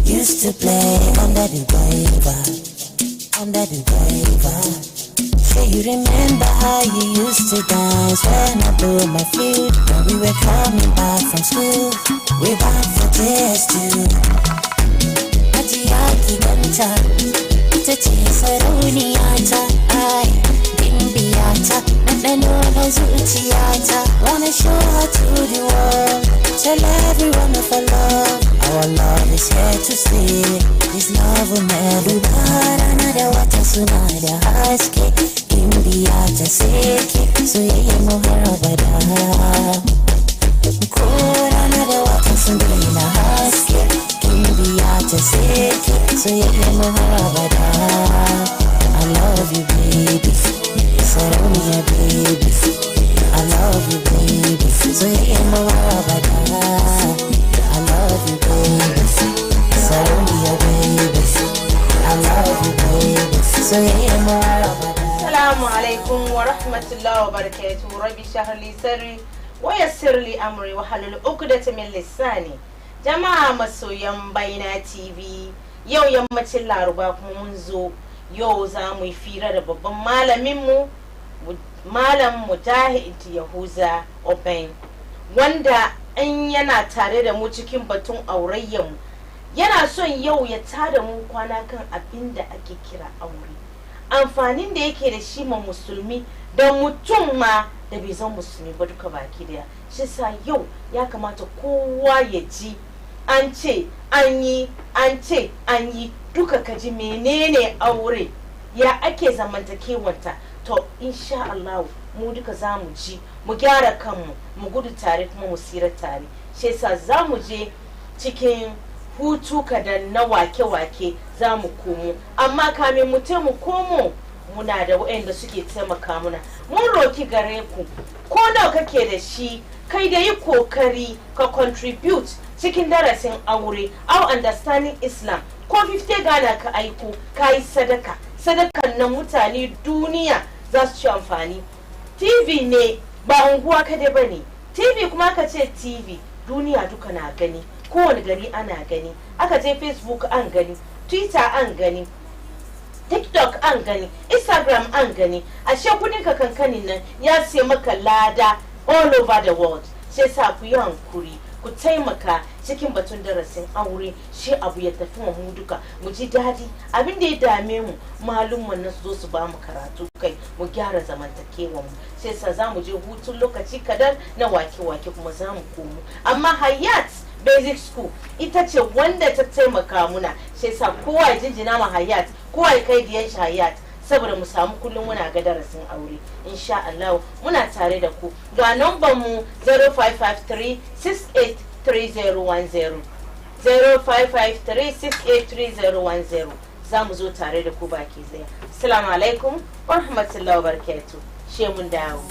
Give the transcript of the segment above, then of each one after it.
used to play under the waiver, under the waiver. Say you remember how you used to dance when I blew my flute. When we were coming back from school, we bound for tears too. Ajiyaki ganta, ita ce sarauniyata, ai bimbiyata, ɗanɗano na zuciyata. Wanna show her to the world, tell everyone of our love. Our love is here to stay. This love will never part. Another water suna da haske. Bimbiyata seke, soyayya mu har abada. Ko rana da wata suna da haske. Bimbiyata seke, soyayya mu har abada. I love you baby, sarauniya baby. I love you baby, soyayya mu har abada. I love you baby, sarauniya baby. I love you baby, soyayya mu har abada. Assalamu alaikum wa rahmatullahi wa barakatuh. Rabbi shrah li sadri wa yassir li amri wa halul uqdatan min lisani. Jama'a masoyan Baina TV, yau yammacin Laraba kuma mun zo yau za mu yi fira da babban malamin mu Mallam Mujahid Yahuza Oben, wanda an yana tare da mu cikin batun aurayyan mu. Yana son yau ya tada mu kwana kan abinda ake kira aure. Amfanin da yake da shi ma musulmi da mutum ma da bai zan musulmi ba duka baki daya. Shi sa yau ya kamata kowa ya ji an ce an yi duka kaji menene aure, ya ake zamantakewanta. To insha Allah mu duka za mu ji, mu gyara kanmu, mu gudu tare kuma mu tsira tare. Shi sa za mu je cikin hutu kadan na wake-wake za mu komo, amma kamin mu mu komo muna da waɗanda suke taimaka muna. Mun roki gare ku, ko nawa kake da shi, kai da yi kokari ka contribute cikin darasin aure au understanding Islam. Ko 50 Ghana ka aiko, ka yi sadaka. Sadakan nan mutane duniya za su ci amfani. TV ne ba unguwa kada bane. TV kuma ka ce TV, duniya duka na gani. Kowane gari ana gani. Aka je Facebook an gani, Twitter an gani, TikTok an gani, Instagram an gani. Ashe kudin ka kankanin nan ya sai maka lada all over the world. Sai sa ku yi hankuri, ku taimaka cikin batun darasin aure, shi abu ya tafi mu duka mu ji dadi. Abin da ya dame mu malumman nan su zo su ba mu karatu kai mu gyara zamantakewa mu. Sai sa za mu je hutun lokaci kadan na wake-wake kuma za mu komo. Amma Hayat Basic School ita ce wanda ta taimaka muna. Sai sa kowa ya jinjina ma Hayat, kowa ya kai diyan shi Hayat, saboda mu samu kullum muna ga darasin aure. Insha Allah muna tare da ku. Ga number mu 0553 683010, 0553 683010. Za mu zo tare da ku baki daya. Assalamu alaikum wa rahmatullahi wa barakatuh. She mun dawo.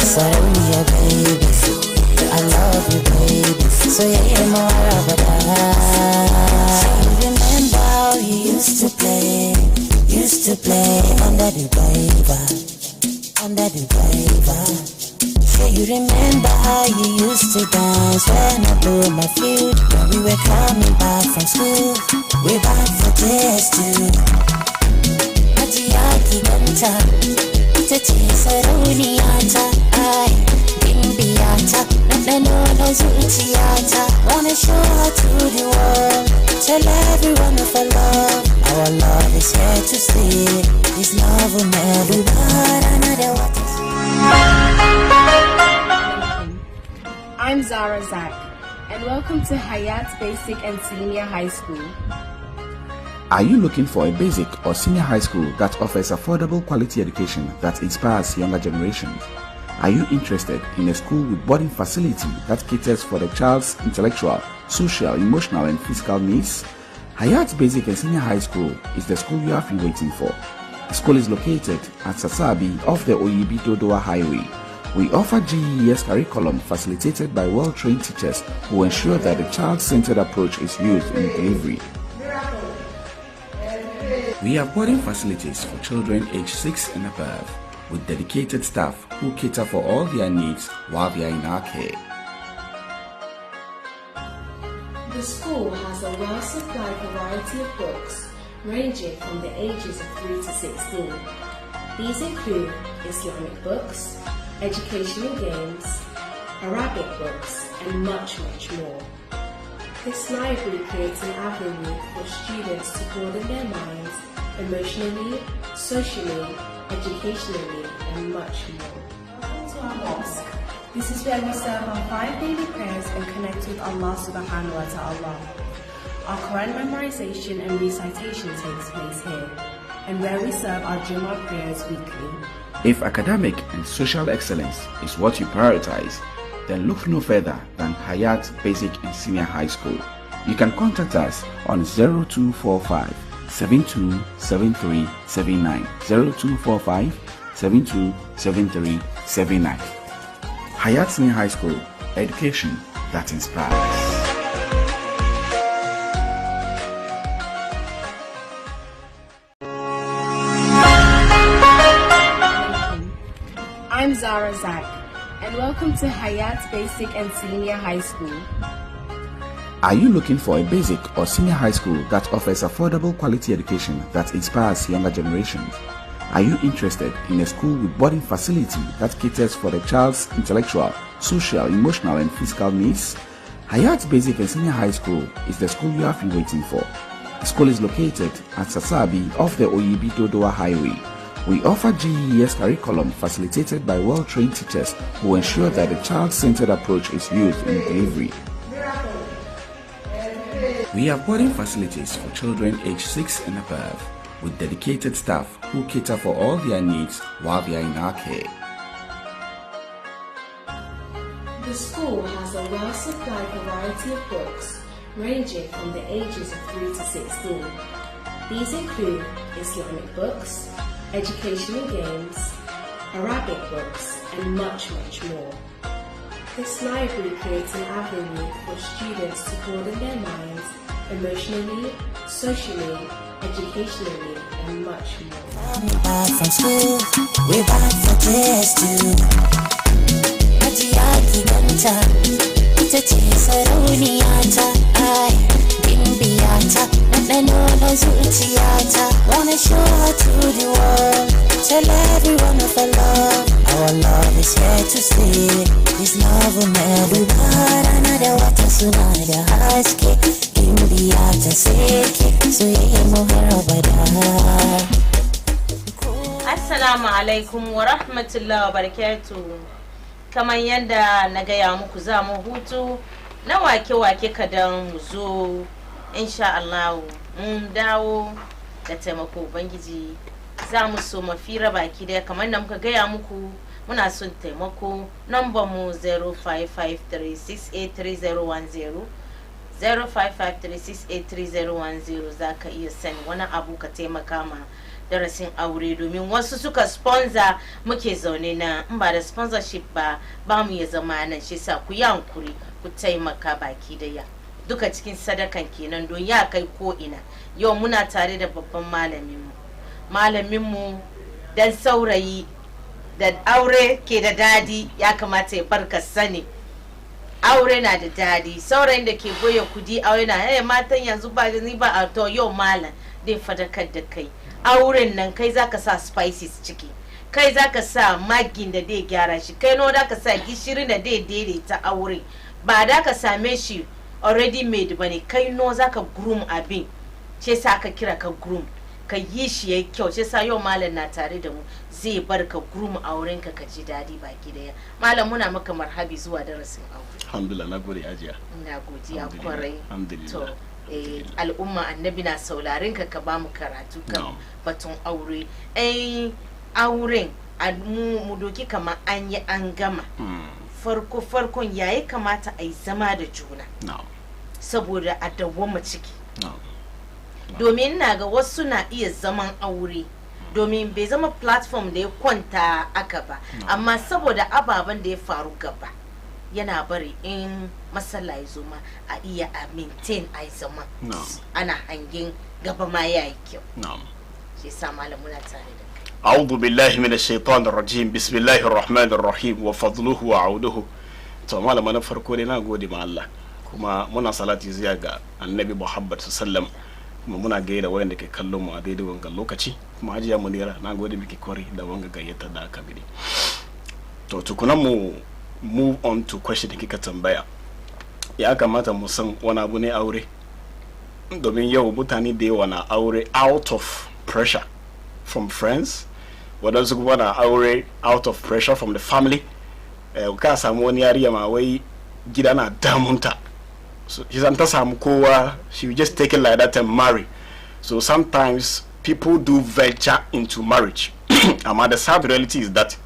Sarauniya baby, I love you baby, soyayya mu har abada. Remember how you used to play under the waiver, under the waiver. Say you remember how you used to dance when I blew my flute. When we were coming back from school, we bound for tears too. Ajiyaki ganta, ita ce sarauniyata, ai bimbiyata, ɗanɗano na zuciyata. Wanna show her to the world, tell everyone of our love. Our love is here to stay. This love will never part. Another water. I'm Zara Zak, and welcome to Hayat Basic and Senior High School. Are you looking for a basic or senior high school that offers affordable quality education that inspires younger generations? Are you interested in a school with boarding facility that caters for the child's intellectual, social, emotional, and physical needs? Hayat Basic and Senior High School is the school you have been waiting for. The school is located at Sasabi off the Oyibi-Dodowa Highway. We offer GES curriculum facilitated by well-trained teachers who ensure that the child-centered approach is used in delivery. We have boarding facilities for children aged 6 and above, with dedicated staff who cater for all their needs while they are in our care. The school has a well-supplied variety of books ranging from the ages of 3 to 16. These include Islamic books, educational games, Arabic books, and much more. This library creates an avenue for students to broaden their minds emotionally, socially, educationally, and much more. Welcome to our mosque. This is where we serve our 5 daily prayers and connect with Allah subhanahu wa ta'ala. Our Quran memorization and recitation takes place here, and where we serve our Jummah prayers weekly. If academic and social excellence is what you prioritize, then look no further than Hayat Basic and Senior High School. You can contact us on 0245 727379 0245 727379. Hayat Senior High School, education that inspires. I'm Zara Zak, and welcome to Hayat Basic and Senior High School. Are you looking for a basic or senior high school that offers affordable quality education that inspires younger generations? Are you interested in a school with boarding facility that caters for the child's intellectual, social, emotional, and physical needs? Hayat Basic and Senior High School is the school you have been waiting for. The school is located at Sasabi off the Oyibi-Dodowa Highway. We offer GES curriculum facilitated by well-trained teachers who ensure that the child-centered approach is used in delivery. We have boarding facilities for children aged 6 and above, with dedicated staff who cater for all their needs while they are in our care. The school has a well-supplied variety of books ranging from the ages of 3 to 16. These include Islamic books, educational games, Arabic books, and much more. This library creates an avenue for students to broaden their minds emotionally, socially, educationally, and much more. We're back from school, we're back for this too. Ajiyaki ganta, ita ce sarauniyata, ai, bimbiyata, ɗanɗano na zuciyata. Wanna show her to the world, tell everyone of our love is here to stay. This love will never part, another water suna da haske. Bimbiyata seke, soyayya mu har abada. Assalamu alaikum wa rahmatullahi wa barakatuh. Kamar yadda na gaya muku za mu hutu na wake-wake kadan mu zo, insha Allah mun dawo da taimako Ubangiji. Za mu so mafira baki daya kamar da muka gaya muku muna son taimako. Number mu 0553683010 0553683010. za ka iya sani wani abu ka taimaka ma darasin aure, domin wasu suka sponsor muke zaune na, in ba da sponsorship ba mu ya zama nan. Shi sa ku yi hankuri ku taimaka baki daya, duka cikin sadakan kenan don ya kai ko ina. Yau muna tare da babban malaminmu dan saurayi da aure ke da dadi, ya kamata ya barka sani aure na da dadi. Saurayin da ke goya kudi aure na matan yanzu ba ni ba a to yau malam dai fadakar da kai. Auren nan kai zaka sa spices ciki, kai zaka sa magin da dai gyara shi, kai no da ka sa gishiri da dai daidaita aure, ba da ka same shi already made bane, kai no zaka groom abin. Ce sa ka kira ka groom, ka yi shi yayi kyau. Ce sa yau malam na tare da mu zai barka groom auren ka ji dadi baki daya. Malam muna maka marhabi zuwa darasin aure. Alhamdulillah, na gode ajiya. Ina godiya kwarai. Alhamdulillah. To al'umma annabi na saurarin ka ba mu karatu kan batun aure. Auren mu doki kamar an yi an gama. Farkon yayi kamata a yi zama da juna. Saboda a dawwama ciki. Domin na ga wasu na iya zaman aure domin bai zama platform da ya kwanta aka ba, amma saboda ababen da ya faru gaba yana bari in matsala ya zo ma a iya a maintain a zama ana hangen gaba ma ya yi kyau. Shi sa malam muna tare da kai. A'udhu billahi minash shaitanir rajim. Bismillahir rahmanir rahim wa fadluhu wa auduhu. To malama na farko dai na gode ma Allah kuma muna salati zuwa ga annabi Muhammad sallam, kuma muna gaida wayanda ke kallon mu a daidai wannan lokaci. Kuma Hajiya Munira na gode miki kwari da wanga gayyata da aka bi. To tukunan mu move on to question da kika tambaya. Ya kamata mu san wani abu ne aure, domin yau mutane da yawa na aure out of pressure from friends, wadansu kuma na aure out of pressure from the family. Ka samu wani yariya ma wai gida na damunta, so she's ta samu kowa, she will just take it like that and marry. So sometimes people do venture into marriage. And the sad reality is that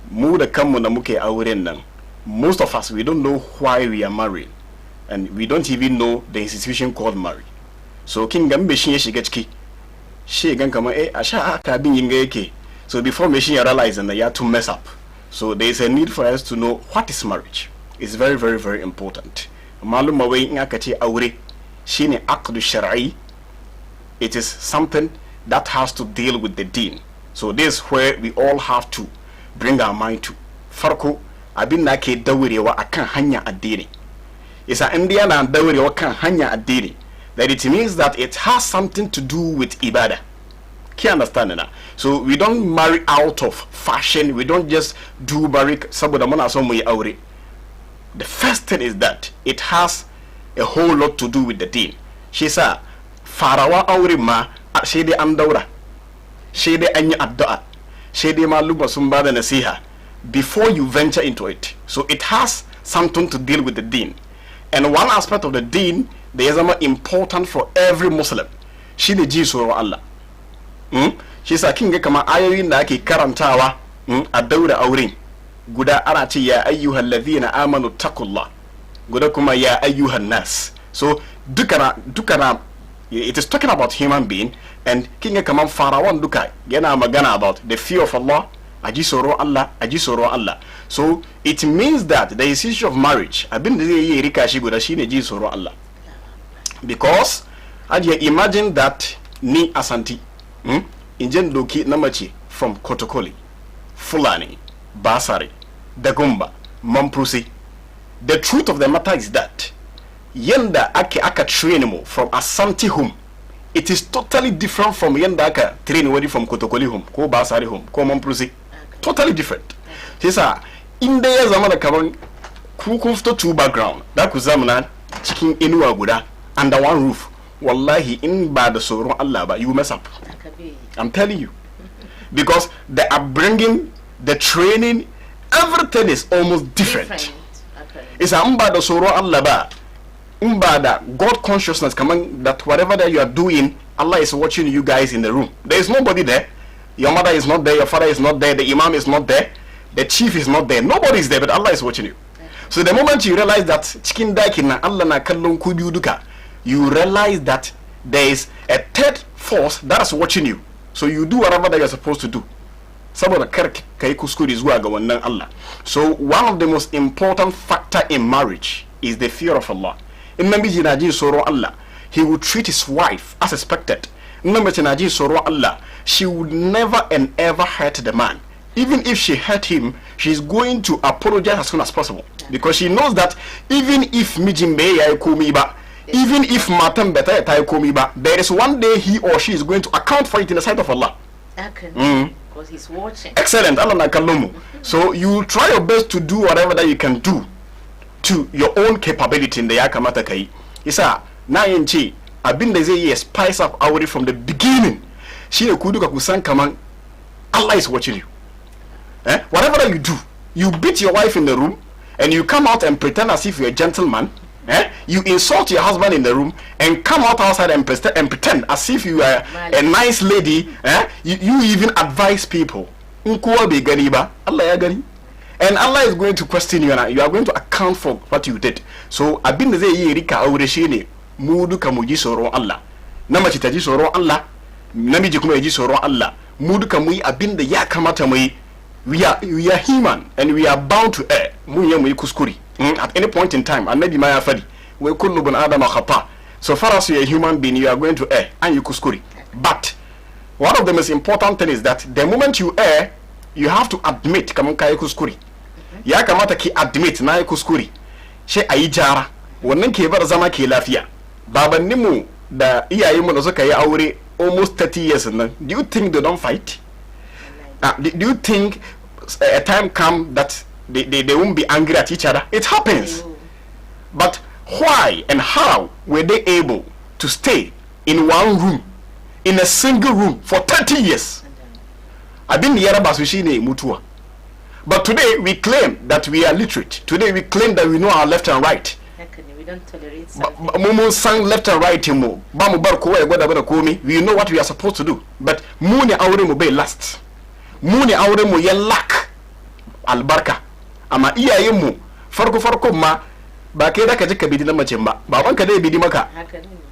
mu da kanmu da muke auren nan, most of us, we don't know why we are married, and we don't even know the institution called marriage. So kin gambe shi ya shiga ciki, shi gan kamar asha aka bin yin yake. So before me shi ya realize and ya to mess up. So there is a need for us to know what is marriage. It's very, very, very important. Malum mawai in aka ce aure shine aqdu shar'i. It is something that has to deal with the deen. So this is where we all have to bring our mind to. Farko abin da ke daurewa akan hanya addini. Isa indiya na daurewa kan hanya addini, that it means that it has something to do with ibadah. Can you understand that? So we don't marry out of fashion. We don't just do marry saboda muna so mu yi aure. The first thing is that it has a whole lot to do with the deen. Shi sa farawa aure ma shi dai an daura, shi dai an yi addu'a, shi dai maluma sun bada nasiha before you venture into it. So it has something to deal with the deen. And one aspect of the deen that is more important for every Muslim, shi ne ji tsoron Allah. Shi sa kin ga kamar ayoyin da ake karantawa a daura auren, guda ana ce ya ayyuhal ladhina amanu taqullah, guda kuma ya ayyuhan nas. So dukana it is talking about human being, and kin ga kamar farawan duka yana magana about the fear of Allah, aji tsoro Allah, aji tsoro Allah. So it means that the issue of marriage, abin da zai yi rika shi guda shine ji tsoro Allah. Because aji imagine that ni asanti injen doki na mace from Kotokoli, Fulani, Basari, Dagumba, Mamprusi. The truth of the matter is that yenda aka train mo from Asante home, it is totally different from yenda aka train wadi from Kotokoli home, ko Basari home, ko Mamprusi. Totally different. Sisa inda ya zama da kaman ku kun fito two background, da ku zama na cikin inuwa guda under one roof. Wallahi in ba da tsoron Allah ba, you mess up. I'm telling you. Because the upbringing, the training, everything is almost different. It's a ba da tsoron Allah ba, ba da God consciousness coming that whatever that you are doing, Allah is watching you guys in the room. There is nobody there. Your mother is not there, your father is not there, the imam is not there, the chief is not there, nobody is there, but Allah is watching you. So the moment you realize that cikin dakin na Allah na kallon ku biyu duka, you realize that there is a third force that is watching you. So you do whatever that you are supposed to do. Saboda kar kai kuskure zuwa ga wannan Allah. So one of the most important factor in marriage is the fear of Allah. In namiji na jin tsoron Allah, he will treat his wife as expected. In namiji na jin tsoron Allah, she would never and ever hurt the man. Even if she hurt him, she's going to apologize as soon as possible, because she knows that even if mijimbe ya komi ba, even if matan beta ya komi ba, there is one day he or she is going to account for it in the sight of Allah. Because he's watching. Excellent. Allah na kallumu. So you try your best to do whatever that you can do to your own capability in the ya kamata kai. Isa na yin ce abin da zai yi spice up aure from the beginning. Shine ku duka kusan kaman Allah is watching you. Whatever that you do, you beat your wife in the room and you come out and pretend as if you're a gentleman. You insult your husband in the room and come out outside and pretend as if you are a nice lady. You even advise people. Allah ya gani. And Allah is going to question you, and you are going to account for what you did. So abin da zai yi rika aure shine mu duka mu ji tsoron Allah. Na mace ta ji tsoron Allah, namiji kuma ya ji tsoron Allah. Mu duka mu yi abin da ya kamata mu yi. We are human and we are bound to err. Mu yi kuskuri. At any point in time, and maybe my afadi, we kullu bin adam khata. So far as you are a human being, you are going to err and you kuskuri. But one of the most important thing is that the moment you err, you have to admit kaman kai kuskuri. Ya kamata ki admit na kuskuri. She ayi jara. wannan ke bar zama ke lafiya. Babanninmu da iyayenmu da suka yi aure almost 30 years nan, do you think they don't fight? Do you think a time come that they won't be angry at each other? It happens. But why and how were they able to stay in one room, in a single room for 30 years? Abin yaraba su shine mutuwa. But today we claim that we are literate. Today we claim that we know our left and right. We don't tolerate something. Mumu sang left and right mu. Ba mu bar kowa ya gwada bada komi. We know what we are supposed to do. But mu ne aure mu bai last. Mu ne aure mu ya lack albarka. Amma iyayen mu farko ma ba kai da ka ji ka bidi na mace ba. Baban ka dai bidi maka.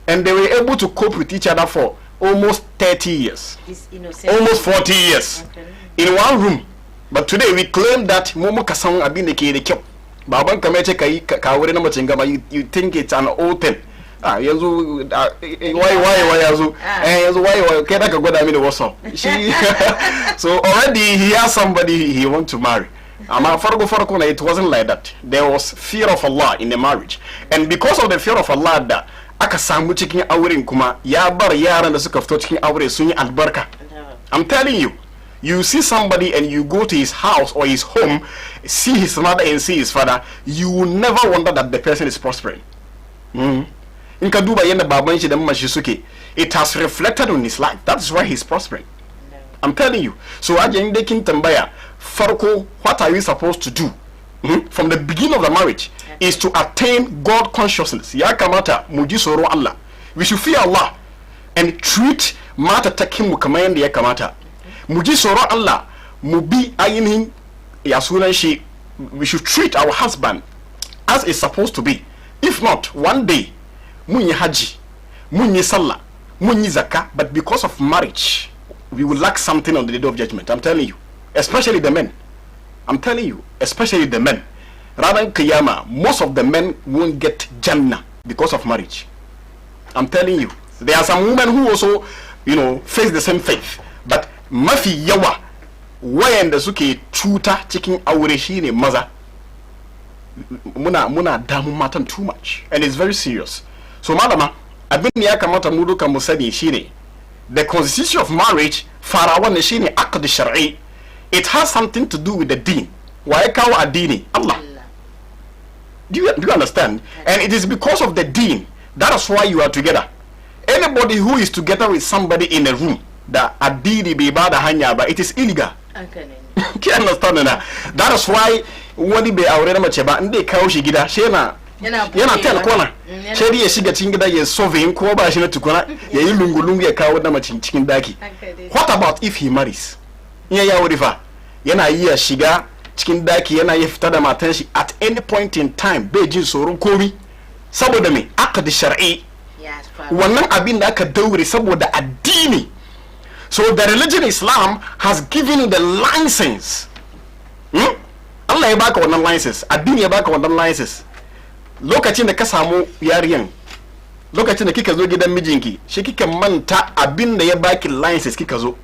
And they were able to cope with each other for almost 30 years. Almost 40 years. In one room. But today we claim that mumu ka san abin da ke da kyau. Baban ka mai ce kai ka aure na mace gaba, you think it's an old thing. Yanzu why yanzu yanzu why kai da ka gwada mini wasu. So already he has somebody he want to marry. Amma farko na it wasn't like that. There was fear of Allah in the marriage. And because of the fear of Allah da aka samu cikin auren kuma ya bar yaran da suka fito cikin aure sun yi albarka. I'm telling you. You see somebody and you go to his house or his home, see his mother and see his father, you will never wonder that the person is prospering. In Kaduba yenda baban shi da mama shi suke, it has reflected on his life. That's why he's prospering. I'm telling you. So aje inde kin tambaya farko, what are we supposed to do? From the beginning of the marriage is to attain God consciousness. Ya kamata mu ji tsoro Allah. We should fear Allah and treat mata takin mu kamar yanda ya kamata. Mu ji tsoro Allah, mu bi ainihin ya sunan shi, we should treat our husband as it's supposed to be. If not, one day mun yi haji, mun yi sallah, mun yi zakah, but because of marriage we will lack something on the day of judgment. I'm telling you, especially the men. I'm telling you, especially the men. Ranan Kiyama, most of the men won't get Jannah because of marriage. I'm telling you, there are some women who also, face the same faith, but mafi yawa wayanda suke cuta cikin aure shine maza. Muna damu matan too much, and it's very serious. So malama, abin ya kamata mu duka mu sani shine the constitution of marriage farawa ne shine aqd shar'i. It has something to do with the deen. Waye kawo addini? Allah. Do you understand? And it is because of the deen, that is why you are together. Anybody who is together with somebody in a room that addini bai bada hanya ba, it is illegal. Can you understand na? That is why wani bai aure na mace ba, inda kawo shi gida shi yana tell kona shi ya shiga cikin gida ya solve ko ba shi na tukuna ya yi lungu ya kawo na mace cikin daki. What about if he marries? Ya aure fa yana yi ya shiga cikin daki, yana yi fita da matan shi at any point in time bai jin tsoron komi saboda me aqd shar'i. Wannan abin da aka daure saboda addini. So the religion Islam has given you the license. Allah ya baka wannan license, addini ya baka wannan license. Lokacin da ka samu yariyan, lokacin da kika zo gidan mijinki, shi kika manta abin da ya baki license kika zo.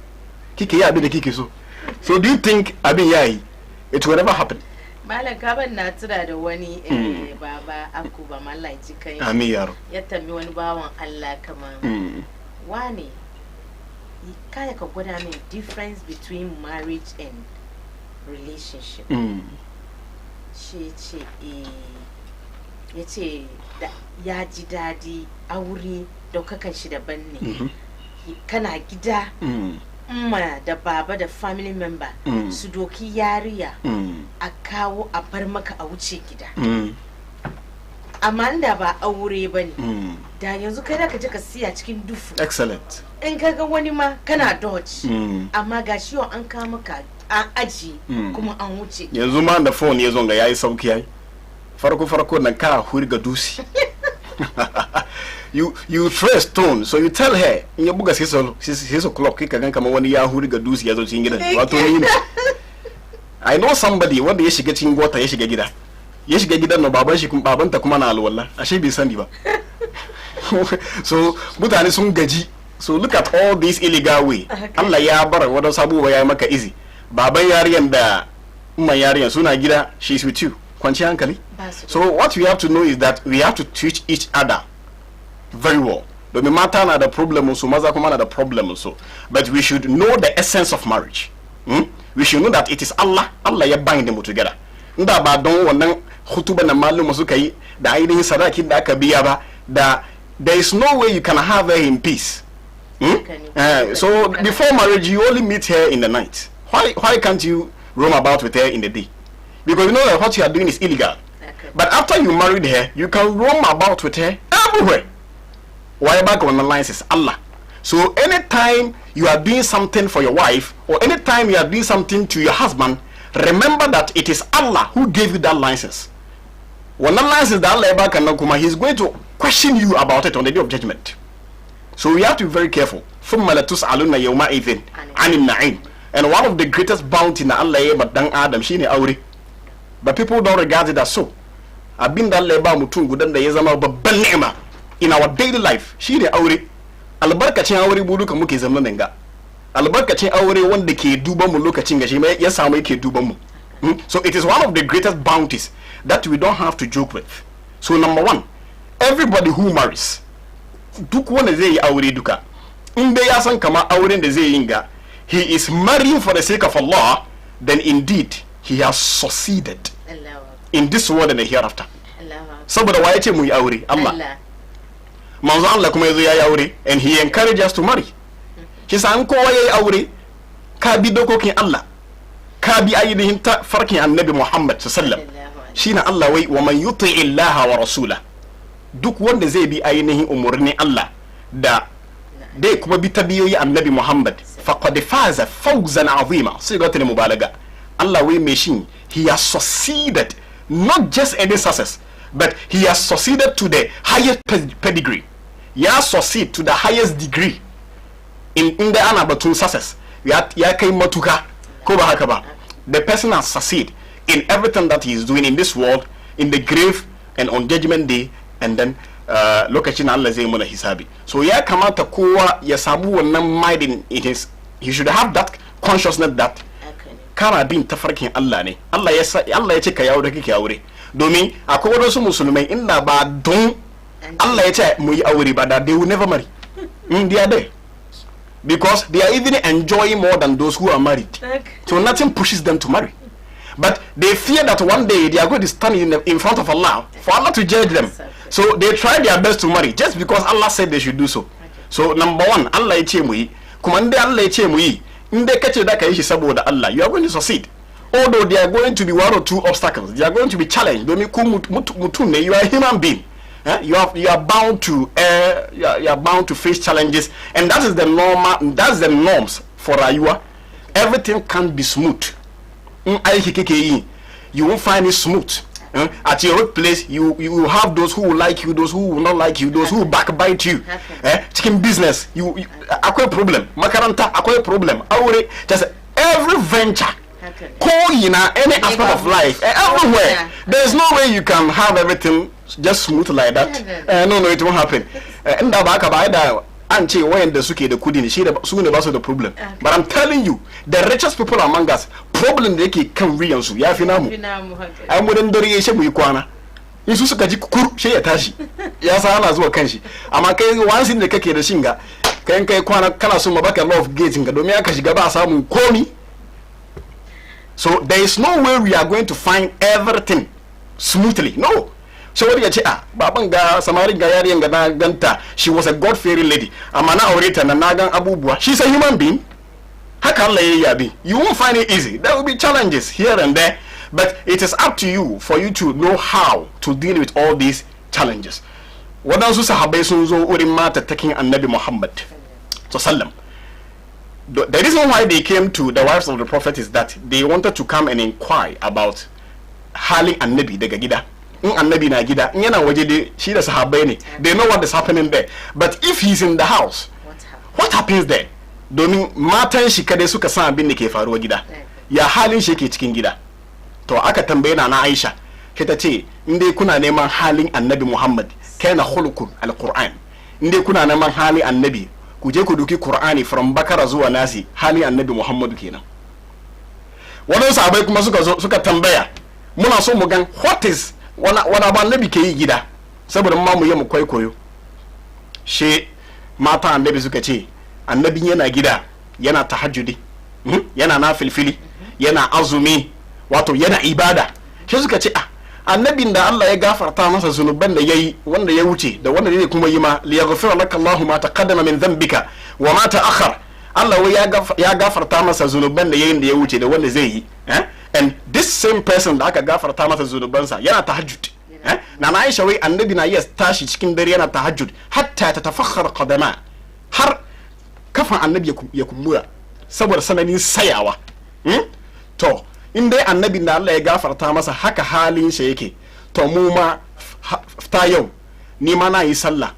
Kike yi abin da kike so. So do you think abin yayi? It will never happen. Malam kaban na tura da wani baba akuba mallan jikai. Amin yaro. Ya tambi wani bawan Allah kaman wani kaya ka gwada min difference between marriage and relationship. Shi ce ya ce ya ji dadi aure daukakan shi daban ne. Kana gida umma da baba da family member su doki yariya a kawo a bar maka a wuce gida. Amma da ba aure bane da yanzu kai da ka je ka siya cikin dufu. Excellent. In kaga wani ma kana dodge amma gashi yau an ka maka an aji kuma an wuce. Yanzu ma da phone ya zonga yayi sauki yayi. Farko nan ka hurga dusi. You throw a stone, so you tell her in your buga 6 o'clock kika gan kamar wani ya hurga dusi ya zo cikin gidan. Wato ni ne. I know somebody wanda ya shiga cikin gota ya shiga gida. Ya shiga gidan na baban shi babanta kuma na alwala. Ashe bai sani ba. So mutane sun gaji. So look at all this illegal way. Allah ya bar wadansu abubuwa ya maka easy. Baban yariyan da umman yariyan suna gida, she's with you. kwanciyar hankali. So what we have to know is that we have to teach each other very well. Domin mata na da problem so maza kuma na da problem so, but we should know the essence of marriage. We should know that it is Allah ya bind them together. Nda ba don wannan hutuba na malum suka yi da ainihin sadakin da aka biya ba, da there is no way you can have her in peace. So before marriage you only meet her in the night. Why can't you roam about with her in the day? Because you know that what you are doing is illegal. But after you married her, you can roam about with her everywhere. Why back on the lines is Allah. So anytime you are doing something for your wife, or anytime you are doing something to your husband, remember that it is Allah who gave you that license. When that license that Allah back and Nakuma, he's going to question you about it on the day of judgment. So we have to be very careful. And one of the greatest bounty na Allah but dan Adam shine aure. But people don't regard it as so. Abin da Allah ba mutum gudan da ya zama babban ni'ima in our daily life shine aure. Albarkacin aure mu duka muke zaman nan ga. Albarkacin aure wanda ke duban mu lokacin ga shi mai ya samu yake duban mu. So it is one of the greatest bounties that we don't have to joke with. So number one, everybody who marries, duk wanda zai yi aure duka, in dai ya san kamar auren da zai yin ga, he is marrying for the sake of Allah, then indeed he has succeeded in this world and the hereafter. Saboda wa yace mu yi aure? Allah. Manzo Allah kuma yazo yayi aure, and he encourages us to marry. Shi sa an kowa yayi aure, ka bi dokokin Allah, ka bi ainihin ta farkin Annabi Muhammad sallallahu alaihi wasallam. Shine Allah wai wa man yuti illaha wa rasula. Duk wanda zai bi ainihin umurni Allah da dai kuma bi tabiyoyi Annabi Muhammad faqad faza fawzan azima. Sigatul mubalaga. Allah wai mai shin he has succeeded, not just any success, but he has succeeded to the highest pedigree. He has succeeded to the highest degree in the anabatun success. Ya kai matuka ko ba haka ba. The person has succeeded in everything that he is doing in this world, in the grave and on judgment day, and then lokacin Allah zai muna hisabi. So ya kamata kowa ya samu wannan mind in his, he should have that consciousness that kana bin tafarkin Allah ne. Allah ya ce ka yawo da kike aure. Domin akwai wasu musulmai inda ba don Allah ya ce mu yi aure ba da they will never marry. They are there. Because they are even enjoying more than those who are married. So nothing pushes them to marry. But they fear that one day they are going to stand in front of Allah for Allah to judge them. So they try their best to marry just because Allah said they should do so. So number one, Allah ya ce mu yi. Kuma inda Allah ya ce mu yi, inda kace da ka yi shi saboda Allah, you are going to succeed. Although there are going to be one or two obstacles, they are going to be challenged. Domin ku mutum ne, you are a human being. You are bound to you are bound to face challenges, and that is the norms for rayuwa. Everything can't be smooth. You won't find it smooth. At your workplace, you will have those who will like you, those who will not like you, those who will backbite you. Chicken business, you acquire problem. Makaranta acquire problem. Just every venture. Any aspect of life, everywhere. There's no way you can have everything just smooth like that. No, it won't happen. When the suke the kudi soon about the problem. But I'm telling you, the richest people among us, problem they can real so ya finamu. I'm wouldn't do ye shebu ikwana. Yesu suka ji kukuru she ya tashi. Ya sa ana zuwa kanshi. Amma kai once in the kake da shinga, kai kwana kana so mabaka law of gates nga domin aka shiga ba samu komi. So there is no way we are going to find everything smoothly. No. So what do you say? Babanga Samarin Gayari and Ganta, she was a God-fearing lady. Amana Orita Nanagan Abubwa. She's a human being. How can Yabi? You won't find it easy. There will be challenges here and there. But it is up to you for you to know how to deal with all these challenges. What else was Habesunzo Urimata taking Nabi Muhammad? So Salam. The reason why they came to the wives of the prophet is that they wanted to come and inquire about Hali and Nabi the Gagida. Annabi na gida yana waje dai shi da sahabbai ne, they know what is happening there. But if he's in the house, what happens there? Domin matan shi kadai suka san abin da ke faruwa gida, ya halin shi yake cikin gida. To aka tambaye na Aisha, ke ta ce inde kuna neman halin Annabi Muhammad kana khuluqul alquran, inde kuna neman halin Annabi ku je ku duki Qur'ani from Bakara zuwa Nasi, halin Annabi Muhammad kenan. Wannan sahabbai kuma suka tambaya muna so mu gan what is wana ba annabi ke yi gida saboda ma mu yi mu kwaikwayo she mata annabi suka ce annabi yana gida yana tahajjudi yana nafilfili yana azumi wato yana ibada shi suka ce annabin da Allah ya gafarta masa zunuban da yayi wanda ya wuce da wanda zai kuma yi ma li yaghfira laka Allahu ma taqaddama min dhanbika wa ma ta'akhkhar Allah wai ya gafarta masa zunuban da yayin da ya wuce da wanda zai yi and this same person da aka gafarta masa zunubansa yana tahajjud na Aisha wai annabi na iya tashi cikin dare yana tahajjud hatta ta tafakhkhar qadama har kafan annabi ya kumbura saboda sananin sayawa to in dai annabin da Allah ya gafarta masa haka halin shi yake to mu ma ta yau ni ma na yi sallah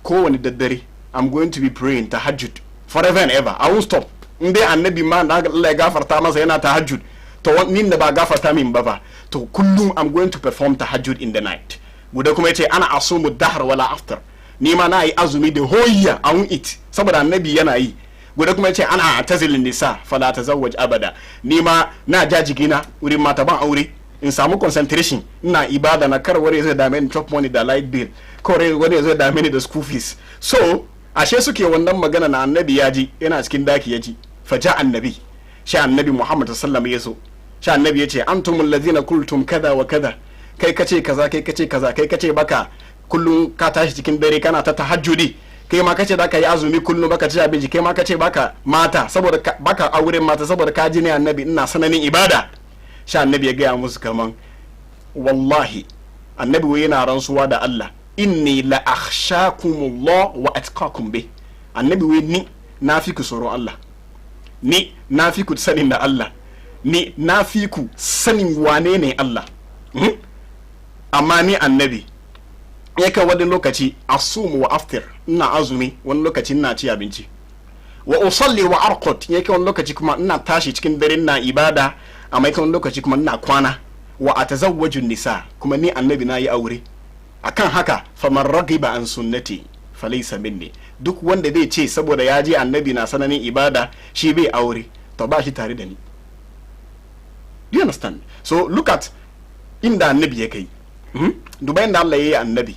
kowane daddare I'm going to be praying tahajjud forever and ever I won't stop in dai annabi ma da Allah ya gafarta masa yana tahajjud to ni da ba gafarta min ba to kullum I'm going to perform tahajjud in the night guda kuma yace ana asumu dahr wala after ni ma na yi azumi da hoyya I won't eat saboda annabi yana yi guda kuma yace ana atazilin nisa fala tazawwaj abada ni ma na jajigina wurin mata ban aure in samu concentration ina ibada na kar wani zai dame ni chop money da light bill ko wani zai dame ni da school fees so ashe suke wannan magana na annabi ya ji yana cikin daki ya ji faja annabi sha annabi Muhammad sallallahu alaihi wasallam sha annabi yace antumul ladina kultum kaza wa kaza kai kace kaza kai kace kaza kai kace baka kullum ka tashi cikin dare kana ta tahajjudi kai ma kace da ka yi azumi kullum baka ci abinci kai ma kace baka mata saboda baka auren mata saboda ka ji ne annabi ina sananin ibada sha annabi ya gaya musu kaman wallahi annabi wai yana rantsuwa da Allah inni la akhshakumullah wa atqakum bi annabi wai ni nafi ku tsoron Allah ni nafi ku sanin da Allah ni nafi ku sanin wane ne Allah amma ni annabi yakan wani lokaci asumu wa aftir ina azumi wani lokaci ina ci abinci wa usalli wa arqut yakan wani lokaci kuma ina tashi cikin dare ina ibada amma yakan wani lokaci kuma ina kwana wa atazawwaju nisa kuma ni annabi na yi aure akan haka faman ragiba an sunnati falaysa minni duk wanda zai ce saboda ya je annabi na sananin ibada shi bai aure to ba shi tare da ni. Do you understand? So look at inda annabi ya kai dubayin da Allah ya yi annabi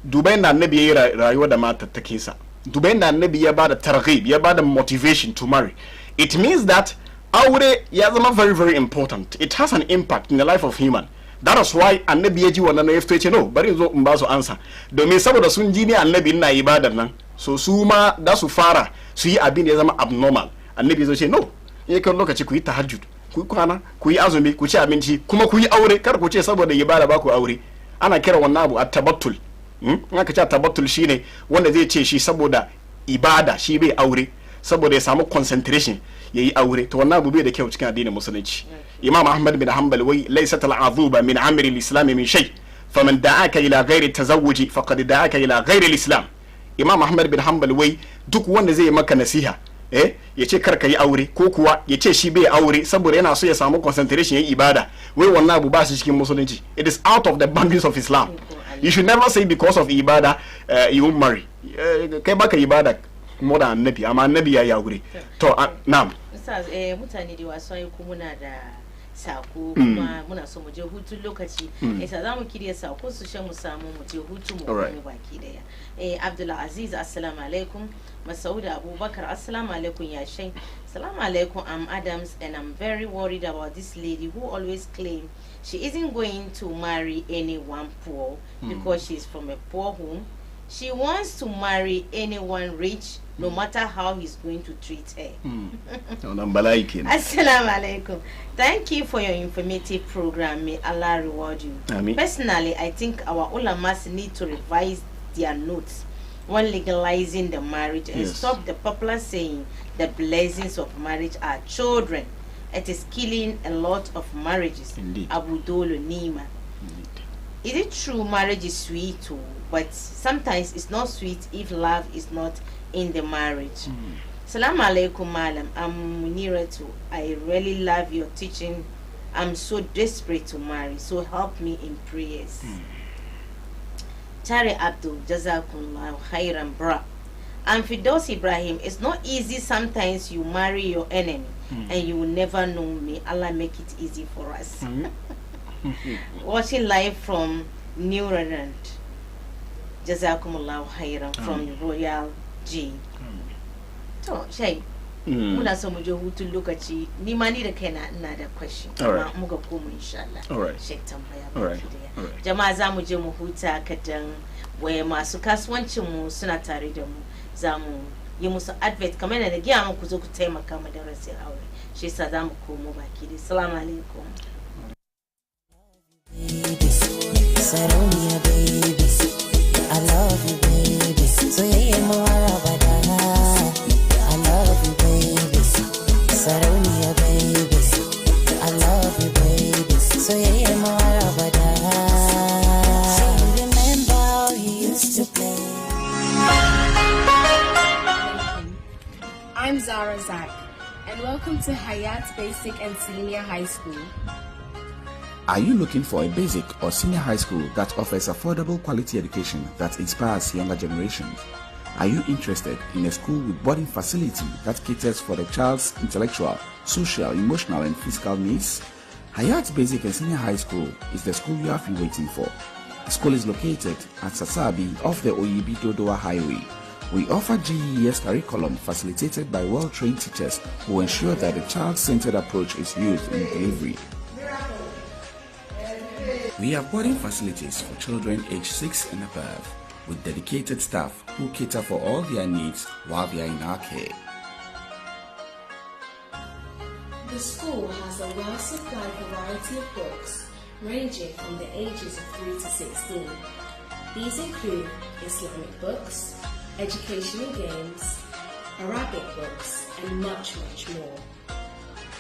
dubayin da annabi ya yi rayuwa da matattakinsa dubayin da annabi ya bada targhib ya bada motivation to marry. It means that aure ya zama very very important. It has an impact in the life of human. That is why annabi ya ji wannan ya fito ya ce no bari zo in ba su ansa domin saboda sun ji ne annabi ina ibadar nan so su ma da su fara su yi abin da ya zama abnormal annabi zai ce no in kan lokaci ku yi tahajjud ku yi kwana ku yi azumi ku ci abinci kuma ku yi aure kar ku ce saboda ibada ba ku aure ana kira wannan abu at-tabattul aka ce at-tabattul shine wanda zai ce shi saboda ibada shi bai aure saboda ya samu concentration yayi aure to wannan abu bai da kyau cikin addinin musulunci. Imam Ahmad bin Hanbal wai laysat al-azuba min amri al-islam min shay faman da'aka ila ghairi tazawuji faqad da'aka ila ghairi al-islam. Imam Ahmad bin Hanbal wai duk wanda zai maka nasiha ya ce kar ka yi aure ko kuwa ya ce shi bai aure saboda yana so ya samu concentration yayi ibada wai wannan abu ba shi cikin musulunci. It is out of the boundaries of Islam. You should never say because of ibada you won't marry. Kai baka ibada more than annabi amma annabi ya yi aure to na'am ustaz mutane da wasu ayi kuma muna da sako kuma muna so mu je hutun lokaci yasa zamu kirya sako su shan mu samu mu je hutu mu kuma baki daya Abdul Aziz assalamu alaikum Masoud Abubakar assalamu alaikum ya shay assalamu alaikum I'm Adams and I'm very worried about this lady who always claim she isn't going to marry anyone poor because she's from a poor home. She wants to marry anyone rich, no matter how he's going to treat her. Assalamu alaikum. Thank you for your informative program. May Allah reward you. Amen. Personally, I think our ulamas need to revise their notes when legalizing the marriage and stop the popular saying the blessings of marriage are children. It is killing a lot of marriages. Indeed. Abu Dolo Nima. Is it true marriage is sweet too? But sometimes it's not sweet if love is not in the marriage. Assalamu alaikum, Mallam. I'm Muniratu. I really love your teaching. I'm so desperate to marry, so help me in prayers. Tari Abdul, Jazakumullah khairan bra. And Fidos Ibrahim, it's not easy. Sometimes you marry your enemy and you will never know. Me, Allah make it easy for us. Watching live from New Renand. Jazakumullahu khairan from Royal G. So, Shay, muna so mu je hutu lokaci ni ma ni da kaina ina da question. Amma muga komo insha Allah. Alright. Sheikh tambaya. Alright. Jama'a za mu je mu huta kadan waye masu kasuwancin mu suna tare da mu. Za mu yi musu advert kamar da giya mu ku zo ku taimaka mu darasin aure. Shi yasa za mu komo baki dai. Assalamu alaikum. Saronia baby, I love you baby. So yeah, more abada. I love you baby. Saronia baby, I love you baby. So yeah, more abada. So you remember how you used to play. I'm Zara Zak, and welcome to Hayat Basic and Senior High School. Are you looking for a basic or senior high school that offers affordable quality education that inspires younger generations? Are you interested in a school with boarding facility that caters for the child's intellectual, social, emotional, and physical needs? Hayat Basic and Senior High School is the school you have been waiting for. The school is located at Sasabi off the Oyibi-Dodowa Highway. We offer GES curriculum facilitated by well-trained teachers who ensure that the child-centered approach is used in delivery. We have boarding facilities for children aged 6 and above, with dedicated staff who cater for all their needs while they are in our care. The school has a well-supplied variety of books, ranging from the ages of 3 to 16. These include Islamic books, educational games, Arabic books, and much, much more.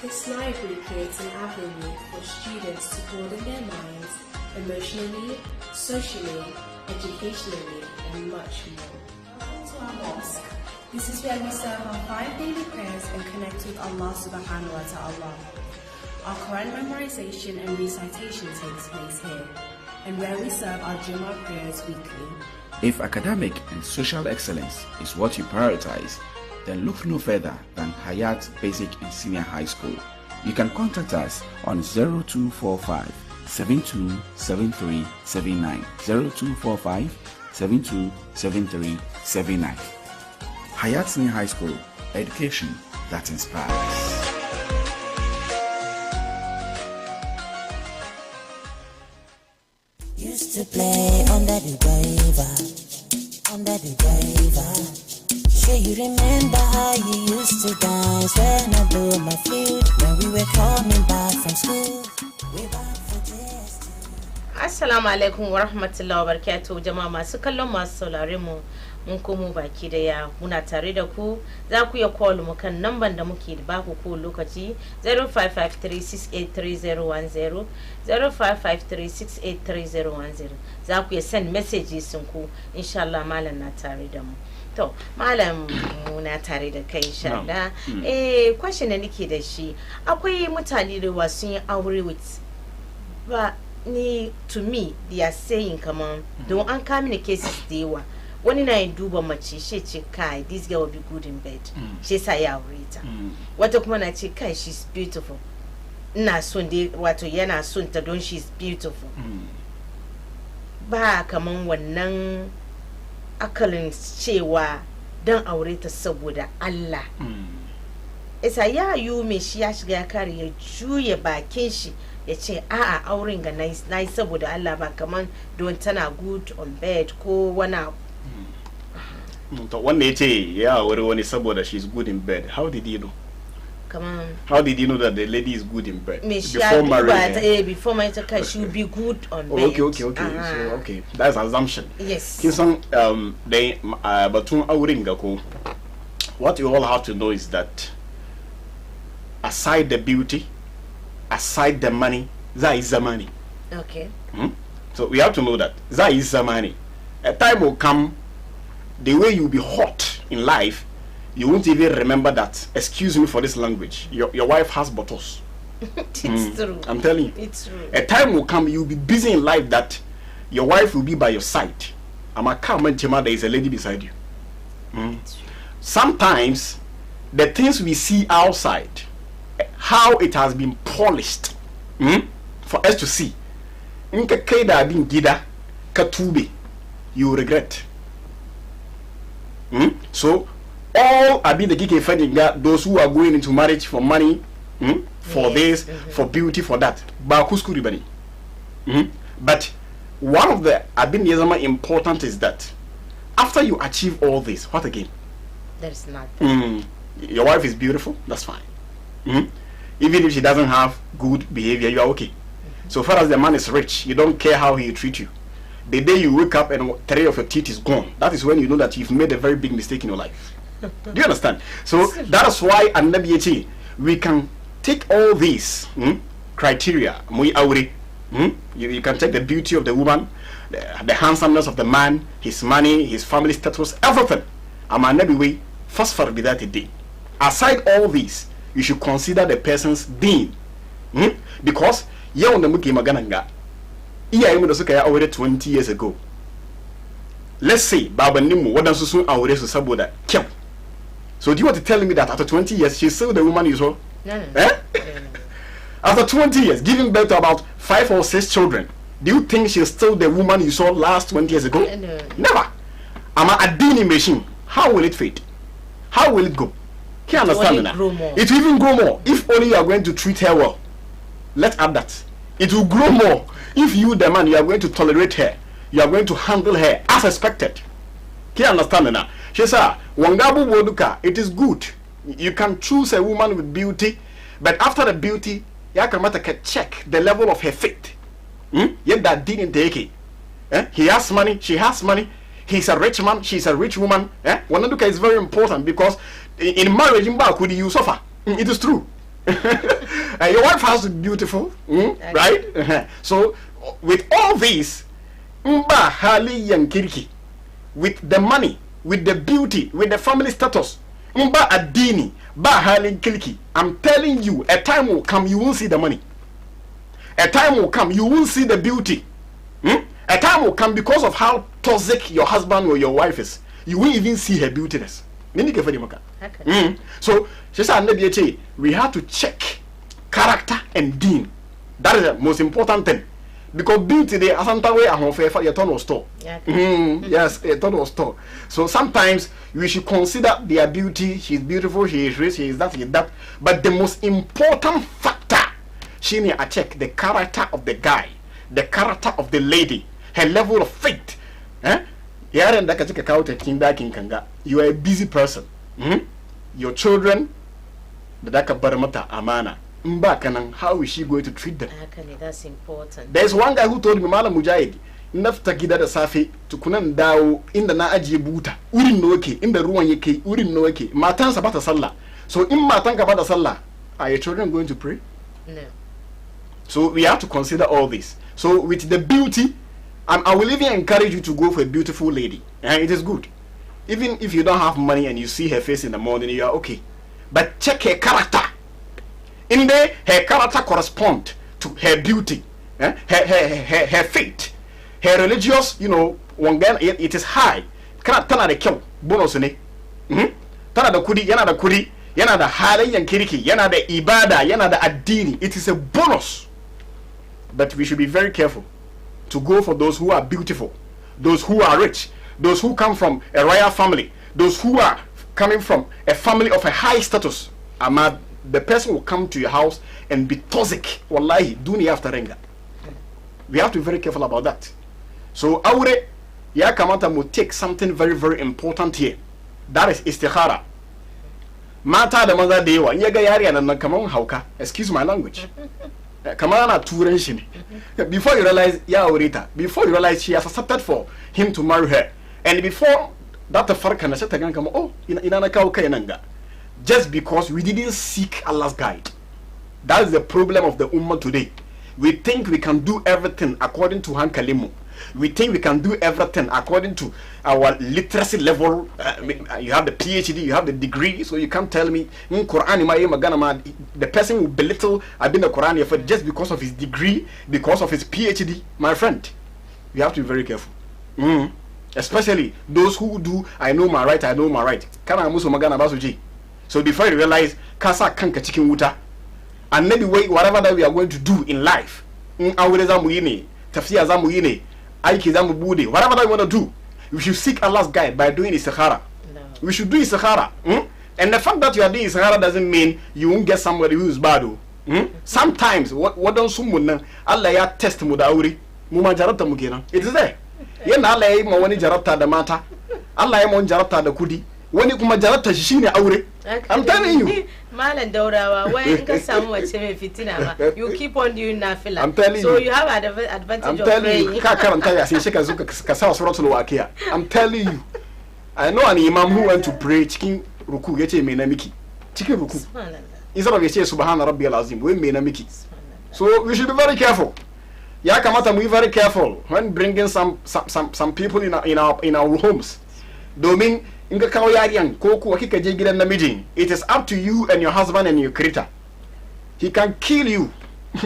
This library creates an avenue for students to broaden their minds emotionally, socially, educationally, and much more. Welcome to our mosque. This is where we serve our 5 daily prayers and connect with Allah subhanahu wa ta'ala. Our Quran memorization and recitation takes place here, and where we serve our Jummah prayers weekly. If academic and social excellence is what you prioritize, then look no further than Hayat Basic and Senior High School. You can contact us on 0245 727379 0245 727379. Hayat Senior High School, education that inspires. Used to play under the waiver, under the waiver. Sure you remember how you used to dance when I blew my flute, when we were coming back from school. We back for just. Assalamu alaikum wa rahmatullahi wa barakatuh. Jama'a masu kallon masu saurare mu mun komo baki daya muna tare da ku. Za ku iya call mu kan number da muke da baku ko lokaci 0553683010 0553683010. Za ku iya send messages ku, inshallah malam na tare da mu. To malam muna tare da kai inshallah. Question da nake da shi, akwai mutane da wasu yin aure with ba ni, to me they are saying come on, don an kame cases da yawa wani na yin duba mace she ce kai this girl will be good in bed, she sa ya aure ta. Wata kuma na ce kai she's beautiful, ina son dai wato yana son ta don she's beautiful. Ba kaman wannan akalin cewa dan aure ta saboda Allah. Isa ya yu me shi ya shiga ya kare ya juye bakin shi ya ce a'a auren ga nice saboda Allah ba kaman don tana good on bed ko wani abu. To wanda ya ce ya aure wani saboda she's good in bed, how did you know? Come on. How did you know that the lady is good in bed? Me Before marriage? Before marriage, she will be good on bed. Okay. So, okay, that's assumption. Yes. Kinsan, batun auren ga ko, what you all have to know is that aside the beauty, aside the money, that is the money. Okay. So we have to know that that is the money. A time will come, the way you'll be hot in life, you won't even remember that. Excuse me for this language. Your wife has bottles. It's true. I'm telling you. It's true. A time will come, you'll be busy in life that your wife will be by your side. I'm a car man, there is a lady beside you. Sometimes the things we see outside, how it has been polished for us to see, you regret. So all those who are going into marriage for money, for this, for beauty, for that. But one of the important is that after you achieve all this, what again? There's nothing. Your wife is beautiful, that's fine. Even if she doesn't have good behavior, you are okay. So far as the man is rich, you don't care how he treat you. The day you wake up and 3 of your teeth is gone, that is when you know that you've made a very big mistake in your life. Do you understand? So that is why we can take all these criteria. You can take the beauty of the woman, the handsomeness of the man, his money, his family status, everything. First for that day. Aside all these, you should consider the person's deen. Because already 20 years ago. Let's say Baba Nimu Wadansusun Awure Saboda Kem. So do you want to tell me that after 20 years she's still the woman you saw? No. After 20 years, giving birth to about 5 or 6 children, do you think she's still the woman you saw last 20 years ago? No. Never. I'm a dini machine. How will it fade? How will it go? Can you understand that? It will even grow more if only you are going to treat her well. Let's add that. It will grow more if you, the man, you are going to tolerate her. You are going to handle her as expected. Can you understand that? She said, Wangabu Woduka, it is good. You can choose a woman with beauty, but after the beauty, you can check the level of her faith. Yet that didn't take it. He has money, she has money. He's a rich man, she's a rich woman. Wanaduka is very important because in marriage, you suffer. It is true. Your wife has to be beautiful, right? So, with all these, with the money, with the beauty, with the family status, I'm telling you, a time will come, you won't see the money. A time will come, you won't see the beauty. A time will come because of how toxic your husband or your wife is. You won't even see her beautiness. So, we have to check character and deen. That is the most important thing. Because beauty, they are sometimes a ton of store. Yes, a ton of store. So sometimes we should consider their beauty. She's beautiful, she is rich, she is that, she is that. But the most important factor, she need to check the character of the guy, the character of the lady, her level of faith. You are a busy person. Your children, how is she going to treat them? That's important. There's one guy who told me, Mallam Mujahid, nafta gida da safe tukunan dawo inda na ajiye buta urin no yake inda ruwan yake urin no yake matansa bata sallah. So in matanka bata sallah, are your children going to pray? No. So we have to consider all this. So with the beauty, I will even encourage you to go for a beautiful lady. It is good. Even if you don't have money and you see her face in the morning, you are okay. But check her character. In there, her character corresponds to her beauty, her faith, her religious, it is high. Cannot turn the kill bonus in it. Tana the kudi, yana the kudi, yana the hale and kiriki, yana the ibada, yana the adini. It is a bonus. But we should be very careful to go for those who are beautiful, those who are rich, those who come from a royal family, those who are coming from a family of a high status. The person will come to your house and be toxic. Wallahi, duni after renga. We have to be very careful about that. So, Awure, ya kamata will take something very, very important here. That is istikhara. Mata da maza da yawa, yaga yariya nan kaman hauka. Excuse my language. Kamana turanci ne. Before you realize, ya aure ta, before you realize she has accepted for him to marry her. And before that farka na shata gan kama, oh, ina na kawo kai nan ga. Just because we didn't seek Allah's guide. That is the problem of the Ummah today. We think we can do everything according to Han Kalimu. We think we can do everything according to our literacy level. You have the PhD, you have the degree, so you can't tell me the person will belittle the Quran just because of his degree, because of his PhD. My friend, we have to be very careful. Especially those who do I know my right, I know my right. Kana musu magana basu ji. So before you realize, kasa kanka chicken wuta. And maybe whatever that we are going to do in life, awure zamu yine, tafsir zamu yine, aiki zamu bude, whatever that we want to do, we should seek Allah's guide by doing istikhara. No. We should do istikhara. And the fact that you are doing istikhara doesn't mean you won't get somebody who is bad. Sometimes what don't someone Allah ya test mu da aure, mu ma jarabta mu kenan. It is there. Yana Allah ya yi ma wani jarabta da mata, Allah ya yi ma wani jarabta da kudi, wani kuma jarabta shi shine aure. I'm telling you. Mallam Daurawa, when you fitina, you keep on doing nafila. I'm telling you. So you have advantage of praying. I'm telling you. I know an imam who went to pray chicken ruku yeche menamiki. Chicken ruku. Instead of yeche subhana rabbiyal azim, we menamiki. So we should be very careful. Ya kamata we very careful when bringing some people in our homes. Domin inga kawo yariyan ko kuwa kika je gidan namijin, it is up to you and your husband and your creator. He can kill you.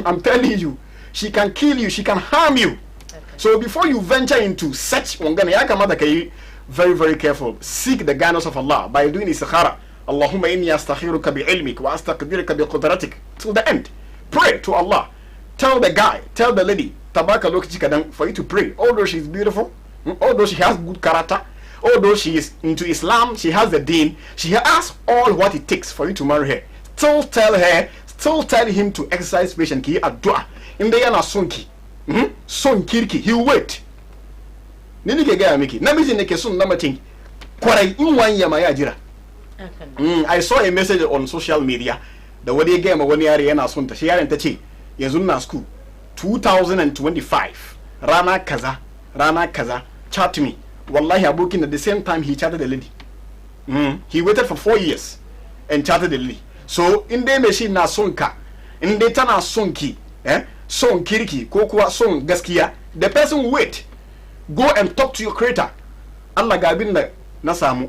I'm telling you. She can kill you, she can harm you. Okay. So before you venture into such wangana ya kamata kai very, very careful. Seek the guidance of Allah by doing istikhara. Allahumma inni astakhiruka bi ilmik wa astaqdiruka bi qudratik. Till the end. Pray to Allah. Tell the guy, tell the lady, tabaka lokichi kadang, for you to pray. Although she is beautiful, although she has good character, although she is into Islam, she has the deen, she has all what it takes for you to marry her. Still tell him to exercise patience. Ki adua. In the yana sonki. Son kirki, he'll wait. Nini ke gaya miki. Namiji neke sun namating. Kwarai in 1 year maya jira. I saw a message on social media. The wadi game wani yari yana sunta. Shi yarin tachi. Yanzu na school. 2025. Rana kaza. Chat me. Wallahi abokin at the same time he chatted the lady. He waited for 4 years and chatted the lady. So in the machine na sonka. In the tana sonki. Son kirki. Kokuwa son gaskiya. The person will wait. Go and talk to your creator. Allah ga abin da na samu.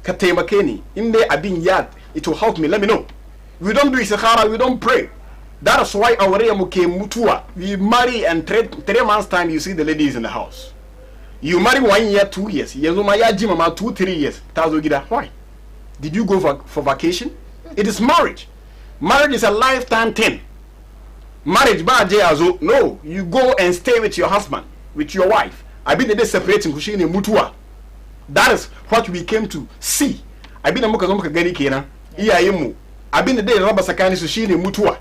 Ka taimake ni. In dai abin ya, it will help me. Let me know. We don't do istikhara, we don't pray. That is why our muke mutua. We marry and 3 months time you see the lady is in the house. You marry 1 year, 2 years. Yezuma ya jima 2-3 years. Tazo gida. Why? Did you go for vacation? It is marriage. Marriage is a lifetime thing. Marriage ba je azo. No, you go and stay with your husband, with your wife. I been the separating kushini mutua. That is what we came to see. I been muka zo muka gani kenan. Iyaye mu. I been the day raba sakani su shine mutua.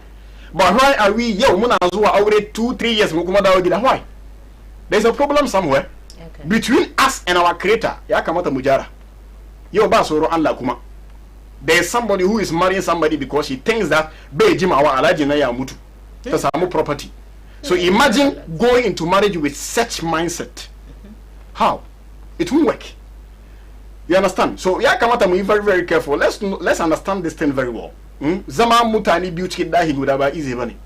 But why are we yau muna zuwa aure 2-3 years mu kuma dawo gida? Why? There's a problem somewhere. Okay. Between us and our creator. Ya kamata mujara. Yau ba soro Allah kuma. There's somebody who is marrying somebody because he thinks that be jima wa alaji na ya mutu. To samu property. So imagine going into marriage with such mindset. How? It won't work. You understand? So ya kamata mu be very, very careful. Let's understand this thing very well. Zama mutani beauty dahi gudaba easy bani.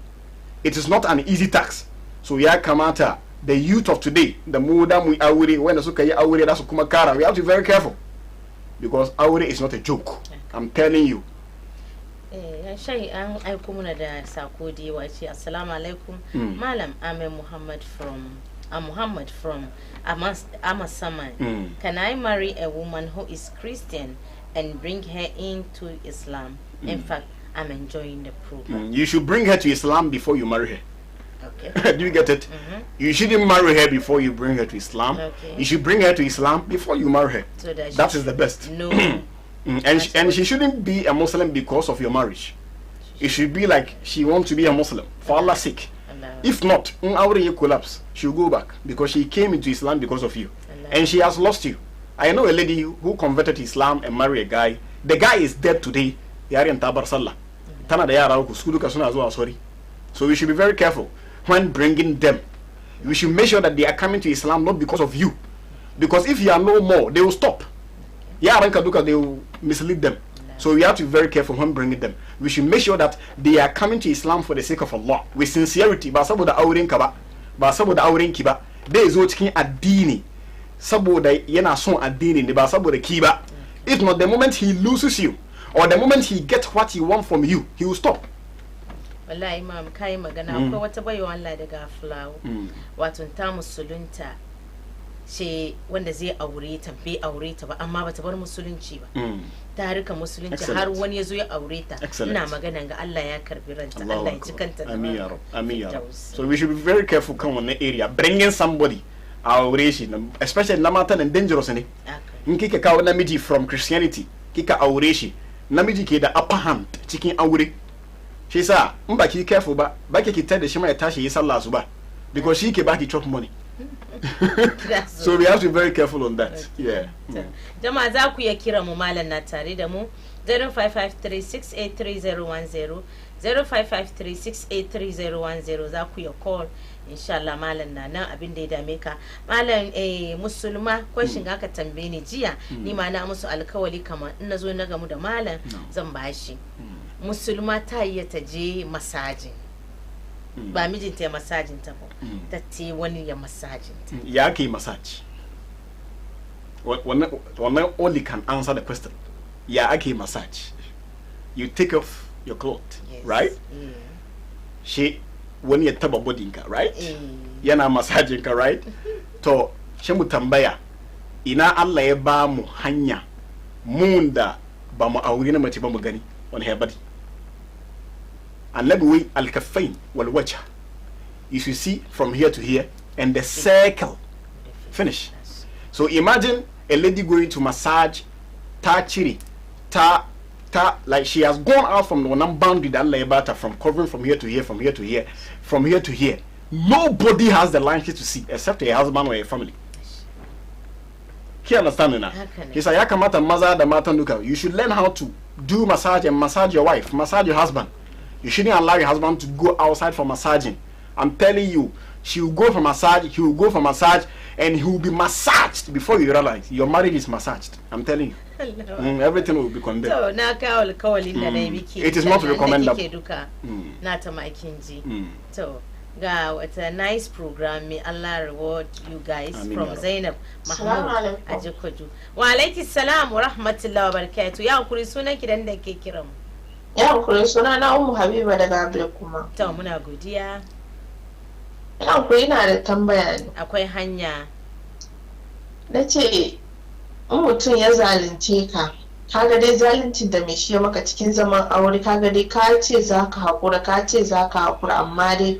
It is not an easy task. So ya kamata the youth of today, the muda mu awure when suka yi awure da su kuma kara, we have to be very careful. Because awure is not a joke. I'm telling you. Shai an aiko muna da sako da yawa ce assalamu alaikum Mallam I'm Muhammad from Amasaman. Can I marry a woman who is Christian and bring her into Islam? In fact, I'm enjoying the program. You should bring her to Islam before you marry her. Okay. Do you get it? You shouldn't marry her before you bring her to Islam. Okay. You should bring her to Islam before you marry her. So that is the best. No. And she shouldn't be a Muslim because of your marriage. It should be like she wants to be a Muslim for Allah's sake. If not, you collapse. She'll go back because she came into Islam because of you, and she has lost you. I know a lady who converted to Islam and married a guy. The guy is dead today. So we should be very careful when bringing them. We should make sure that they are coming to Islam not because of you, because if you are no more, they will stop. They will mislead them. So we have to be very careful when bringing them. We should make sure that they are coming to Islam for the sake of Allah with sincerity. Ba saboda auren ka ba, ba saboda auren ki ba. Dai zo cikin addini saboda yana son addini ne ba saboda ki ba. If not, the moment he loses you or the moment he gets what he wants from you, he will stop. Wallahi imam kai magana akwai wata bayo Allah daga Fulawo wato ta musulunta ce wanda zai aure ta bai aure ta ba amma bata bar musulunci ba ta rika musulunci har wani yazo ya aure ta ina magana ga Allah ya karbi ranta Allah ya cikanta amin ya rab amin ya rab so we should be very careful kan wannan area bringing somebody aure shi especially na mata nan dangerous ne in kika kawo namiji from Christianity kika aure shi namiji ke da upper hand cikin aure shi yasa in ba ki careful ba ki tar da shi mai tashi yi sallah su ba because shi ke baki chop money so we have to be very careful on that. Yeah. Jama'a za ku ya kira mu malam na tare da mu 0553683010 0553683010 za ku ya call inshallah malam na nan abin da ya dame ka malam musulma question aka tambaye ni jiya ni ma na musu alkawali kamar in nazo na gamu da malam zan bashi musulma ta yi ta je masajin ba mijinta ya masajin ta ba ta ce wani ya masajin ta ya ke masaji wannan only can answer the question ya ake massage you take off your clothes right shi wani ya taba bodinka right yana massaging ka right to shi mu tambaya ina Allah ya ba mu hanya mun da ba mu aure na mace ba mu gani wani ya bari annabi wai al-kaffain wal wajh you should see from here to here and the circle finish. So imagine a lady going to massage chiri like she has gone out from the one boundary that Allah bata from covering from here to here, from here to here, from here to here. Nobody has the line to see except a husband or a family. Can you understand now? He said, "Yakamata maza da mata duka. You should learn how to do massage and massage your wife, massage your husband. You shouldn't allow your husband to go outside for massaging. I'm telling you, she will go for massage, he will go for massage, and he will be massaged before you realize your marriage is massaged. I'm telling you." Everything will be condemned. So it is not recommendable. So it's a nice program. May Allah reward you guys. From Zainab Mahmoud Ajekoju. Wa alaikum salam wa rahmatullahi wa barakatuh. Ya hankuri sunan ki dan da ke kiran. Ya hankuri suna na Ummu Habiba daga Abdul kuma. To muna godiya. Ya hankuri ina da tambaya ne. Akwai hanya. Nace in mutum ya zalunce ka kaga dai zaluncin da mai shi ya maka cikin zaman aure kaga dai ka ce zaka hakura amma dai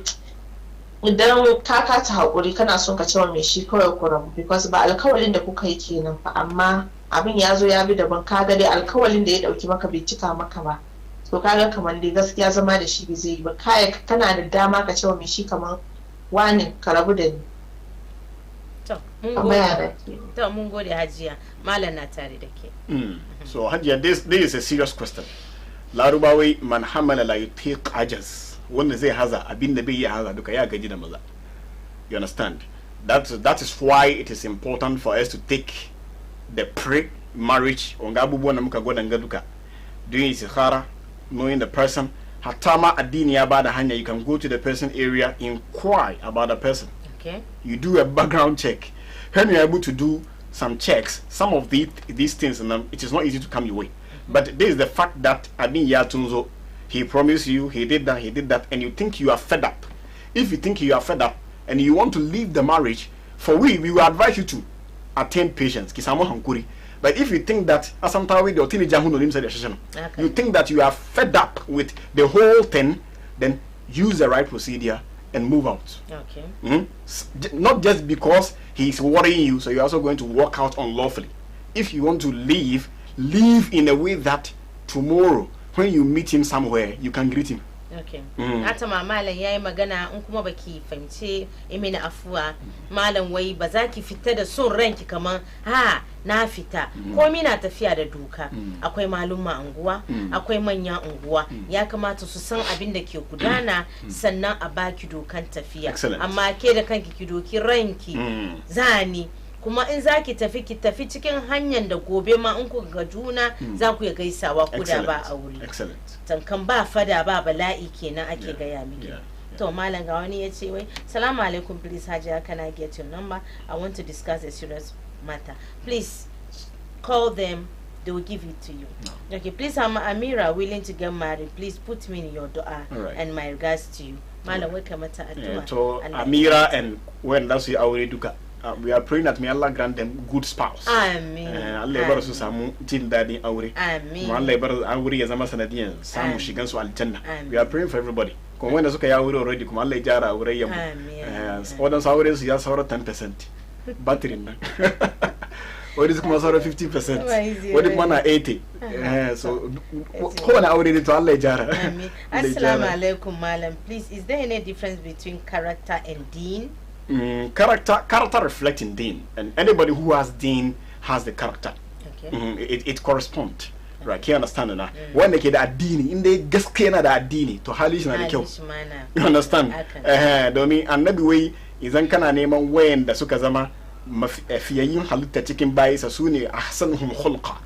idan ka kata hakuri kana son ka cewa mai shi kawai kuram because ba alkawalin da kuka yi kenan fa amma abin ya zo ya bi daban kaga dai alkawalin da ya dauki maka bai cika maka ba to kaga kamar dai gaskiya zama da shi bai zai yi ba kai kana da dama ka cewa mai shi kamar wani ka rabu da ni. To mun gode Hajiya malam na tare da ke. So Hajiya, this is a serious question. Larubawai man hamala la yutiq ajaz wanda zai haza abin da bai yi haza duka ya gaji da maza. You understand? That is why it is important for us to take the pre-marriage onga abubuwan da muka gwada duka, doing istikhara, knowing the person. Hatama adini ya bada hanya, you can go to the person area, inquire about the person. Okay. You do a background check. When you're able to do some checks, some of these things, and it is not easy to come your way. But this is the fact that Adin Yatunzo, he promised you, he did that, and you think you are fed up. If you think you are fed up and you want to leave the marriage, we will advise you to attain patience. But if you think that you think that you are fed up with the whole thing, then use the right procedure and move out. Okay. Not just because he's worrying you, so you're also going to walk out unlawfully. If you want to leave in a way that tomorrow, when you meet him somewhere, you can greet him. Okay. Hata ma malam yayi magana in kuma baki fahimce imina afuwa malam wai ba za ki fita da son ranki kaman na fita komai na tafiya da doka akwai malumma anguwa akwai manya anguwa ya kamata su san abin da ke gudana sannan a baki dokan tafiya amma ke da kanki ki doki ranki zani kuma in zaki tafi ki tafi cikin hanyar da gobe ma in ku ga juna za ku ya gaisawa ko da ba aure tankan ba fada ba bala'i kenan ake gaya miki to malam ga wani ya ce wai salamu alaikum, please Hajiya, can I get your number? I want to discuss a serious matter. Please call them, they will give it to you. Okay, please, I'm Amira, willing to get married. Please put me in your dua and my regards to you. Malam wai kamata addu'a to Amira, and when that's your aure duka we are praying that may Allah grant them good spouse. Amen. Allah bar su samu jin dadin aure. Amen. Allah bar aure ya zama sanadiyan samu shigan su aljanna. We are praying for everybody. Kuma wanda suka ya aure already kuma Allah ya jara aure yamu. Wadansu aure su ya saura 10%. Battery nan. What is kuma saura 50%? What is mana 80? So kowane aure ne to Allah ya jara. Amen. Assalamu alaikum Mallam. Please, is there any difference between character and deen? Character reflecting deen, and anybody who has deen has the character. Okay. It corresponds. Right, can you understand now? When they get addini, in the gaskiya na da addini to hali shi na da kyau. You understand? Domin annabi wai idan kana neman wayan da suka zama mafiyayin halitta cikin bayisa su ne ahsanuhum khulqa,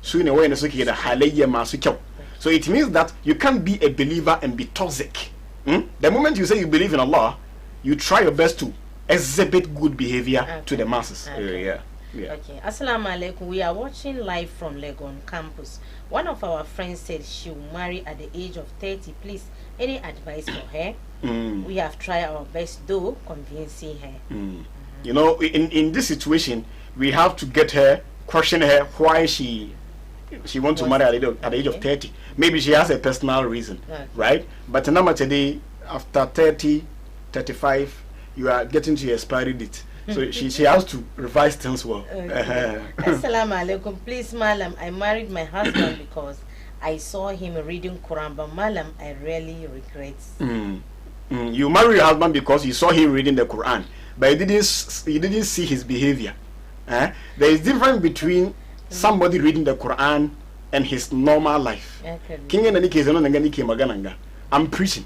su ne wayan da suke da halayya masu kyau. So it means that you can't be a believer and be toxic. The moment you say you believe in Allah, you try your best to exhibit good behavior to the masses. Yeah. Okay. Assalamu alaikum. We are watching live from Legon campus. One of our friends said she will marry at the age of 30. Please, any advice for her? We have tried our best, though, convincing her. You know, in this situation, we have to get her, question her why she wants to marry at the age of 30. Maybe she has a personal reason, right? But number today, after 30, 35, you are getting to your expiry date. So she has to revise things well. Assalamu alaikum. Please, Mallam, I married my husband because I saw him reading Quran, but Mallam, I really regret. You married your husband because you saw him reading the Quran, but you didn't see his behavior. There is difference between somebody reading the Quran and his normal life. I'm preaching.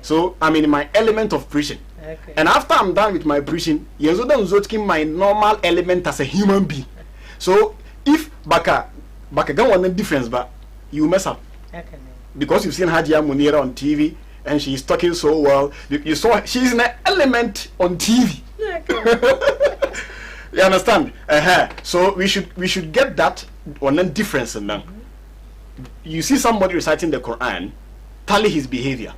So I'm in my element of preaching. And after I'm done with my preaching, my normal element as a human being. So if baka don't want the difference, but you mess up. Because you've seen Hadia Munira on TV and she's talking so well. You saw she's in an element on TV. You understand? So we should get that on a difference now. You see somebody reciting the Quran, tally his behavior.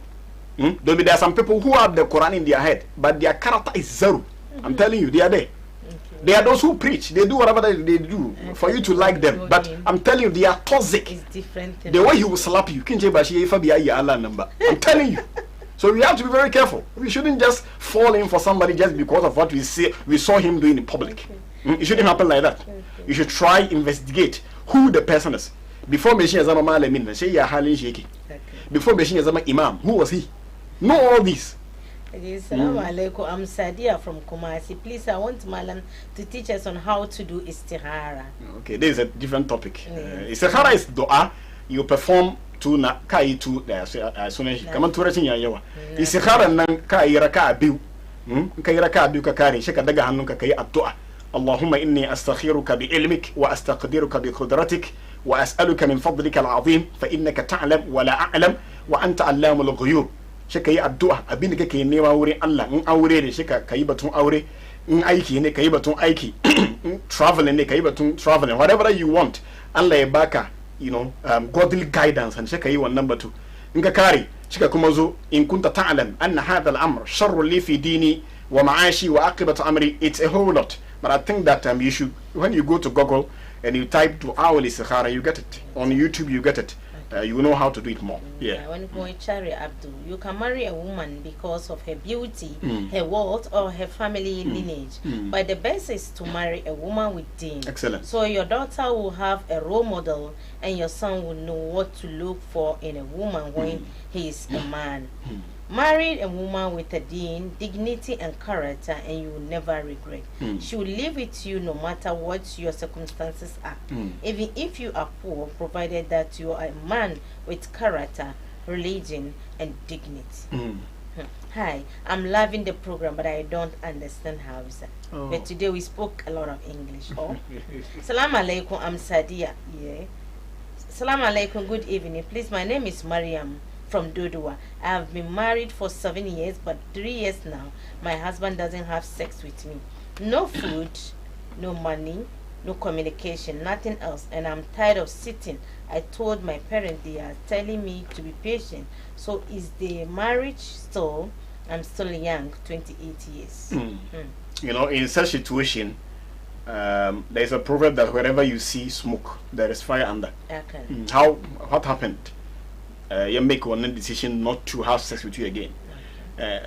There are some people who have the Quran in their head, but their character is zero. I'm telling you, they are there. They are those who preach. They do whatever they do for you to like them. But I'm telling you, they are toxic. It's different. The way he will slap you. I'm telling you. So we have to be very careful. We shouldn't just fall in for somebody just because of what we saw him doing in public. It shouldn't happen like that. You should try investigate who the person is. Before Meshin Azama Malamin, before Meshin Azama Imam, who was he? Know all this. Assalamu alaikum. I'm Sadia from Kumasi. Please, I want Mallam to teach us on how to do istihara. Okay, this is a different topic. Istihara is dua. You perform to na kai to the sunan kaman turancin ya yawa. Istihara nan kai raka'a biyu. Kai raka'a biyu ka kare shi ka daga hannunka kai addu'a. Allahumma inni astakhiruka bi ilmik wa astaqdiruka bi qudratik wa as'aluka min fadlika al-azim fa innaka ta'lam wa la a'lam wa anta allamul ghuyub. Shi ka yi addu'a abin da kake nema wurin Allah, in aure ne shi ka yi batun aure, in aiki ne ka yi batun aiki, traveling ne ka yi batun traveling, whatever you want. Allah ya baka, godly guidance and shi ka yi wannan batu. In ka kare shi ka kuma zo in kunta ta'lam anna hadha al-amr sharrun li fi dini wa ma'ashi wa aqibatu amri. It's a whole lot, but I think that you should, when you go to Google and you type du'a al-istikhara, you get it. On YouTube you get it. You know how to do it more. When Chari Abdul, you can marry a woman because of her beauty, her wealth, or her family lineage. But the best is to marry a woman with deen. Excellent. So your daughter will have a role model, and your son will know what to look for in a woman when he is a man. Marry a woman with a deen, dignity, and character, and you will never regret. She will live with you no matter what your circumstances are. Even if you are poor, provided that you are a man with character, religion, and dignity. Hi, I'm loving the program, but I don't understand Hausa. But today we spoke a lot of English. Salam alaikum, I'm Sadia. Salam alaikum, good evening. Please, my name is Mariam from Dodua. I have been married for 7 years, but 3 years now, my husband doesn't have sex with me. No food, no money, no communication, nothing else, and I'm tired of sitting. I told my parents, they are telling me to be patient. So is the marriage still? I'm still young, 28 years. you know, in such situation, there's a proverb that wherever you see smoke, there is fire under. Okay. What happened? You make one decision not to have sex with you again.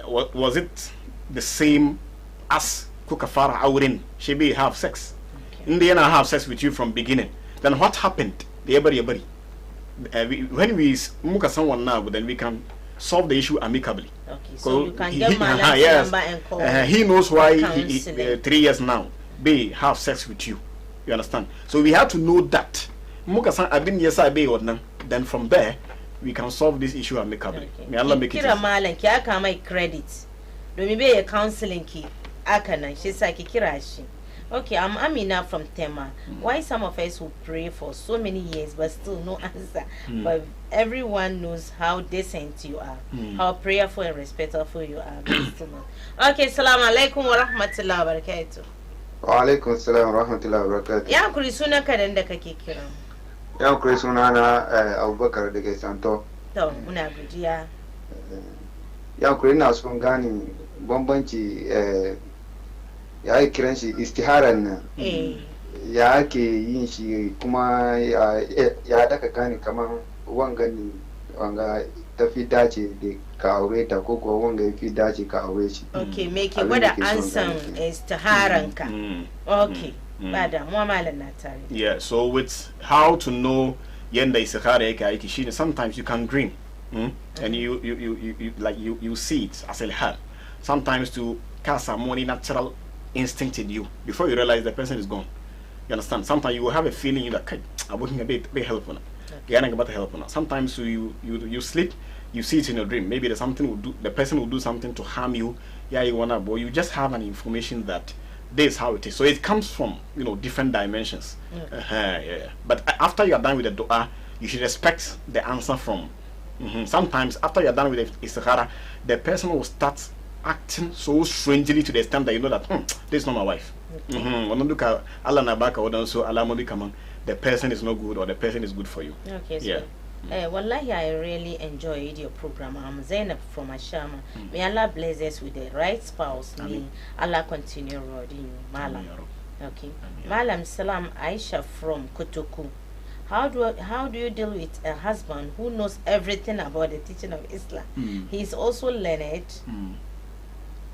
Was it the same as Kukafara Awure? She be have sex. In the end, I have sex with you from beginning. Then what happened? When we look at someone now, then we can solve the issue amicably. Okay, so you can get Mallam's number and call. He knows why 3 years now they have sex with you. You understand? So we have to know that. Then from there we can solve this issue amicably. Okay. May Allah make it Kira Mallam ki aka mai credit. Do me be a counseling ki aka nan she say ki kira shi. Okay, I'm Amina from Tema. Why some of us will pray for so many years but still no answer? But everyone knows how decent you are, how prayerful and respectful you are. Okay, Assalamu alaikum wa rahmatullahi wa barakatuh. Wa alaikum salam wa rahmatullahi wa barakatuh. Ya kuri suna ka da kake kira. Ya kuri suna na Abubakar daga Santo. To muna godiya. Ya kuri na son gani bambanci ya yi kiran shi istiharan nan ya ake yin shi kuma ya daka gani kamar wanga tafi dace da ka aure ta ko kuwa wanga ya fi dace ka aure shi. Okay, me ke gwada ansan istiharan ka. Okay, ba da mu malam na tare. Yeah, so with how to know yanda istihara yake aiki shine sometimes you can dream and you see it as a help. Sometimes to cast some money natural instinct in you before you realize the person is gone. You understand? Sometimes you will have a feeling that I'm working a bit helpful. Sometimes you sleep, you see it in your dream. Maybe there's something the person will do something to harm you. Yeah, you wanna, but you just have an information that this is how it is. So it comes from different dimensions. Yeah. But after you are done with the dua, you should expect the answer from. Sometimes after you are done with the istikhara, the person will start acting so strangely to the extent that you know that this is not my wife. The person is not good or the person is good for you. Okay, so wallahi, I really enjoyed your program. I'm Zainab from Ashama. May Allah bless us with the right spouse. May Allah continue rewarding you, Mallam. Okay, Mallam Salam Aisha from Kotoku. How do you deal with a husband who knows everything about the teaching of Islam? He is also learned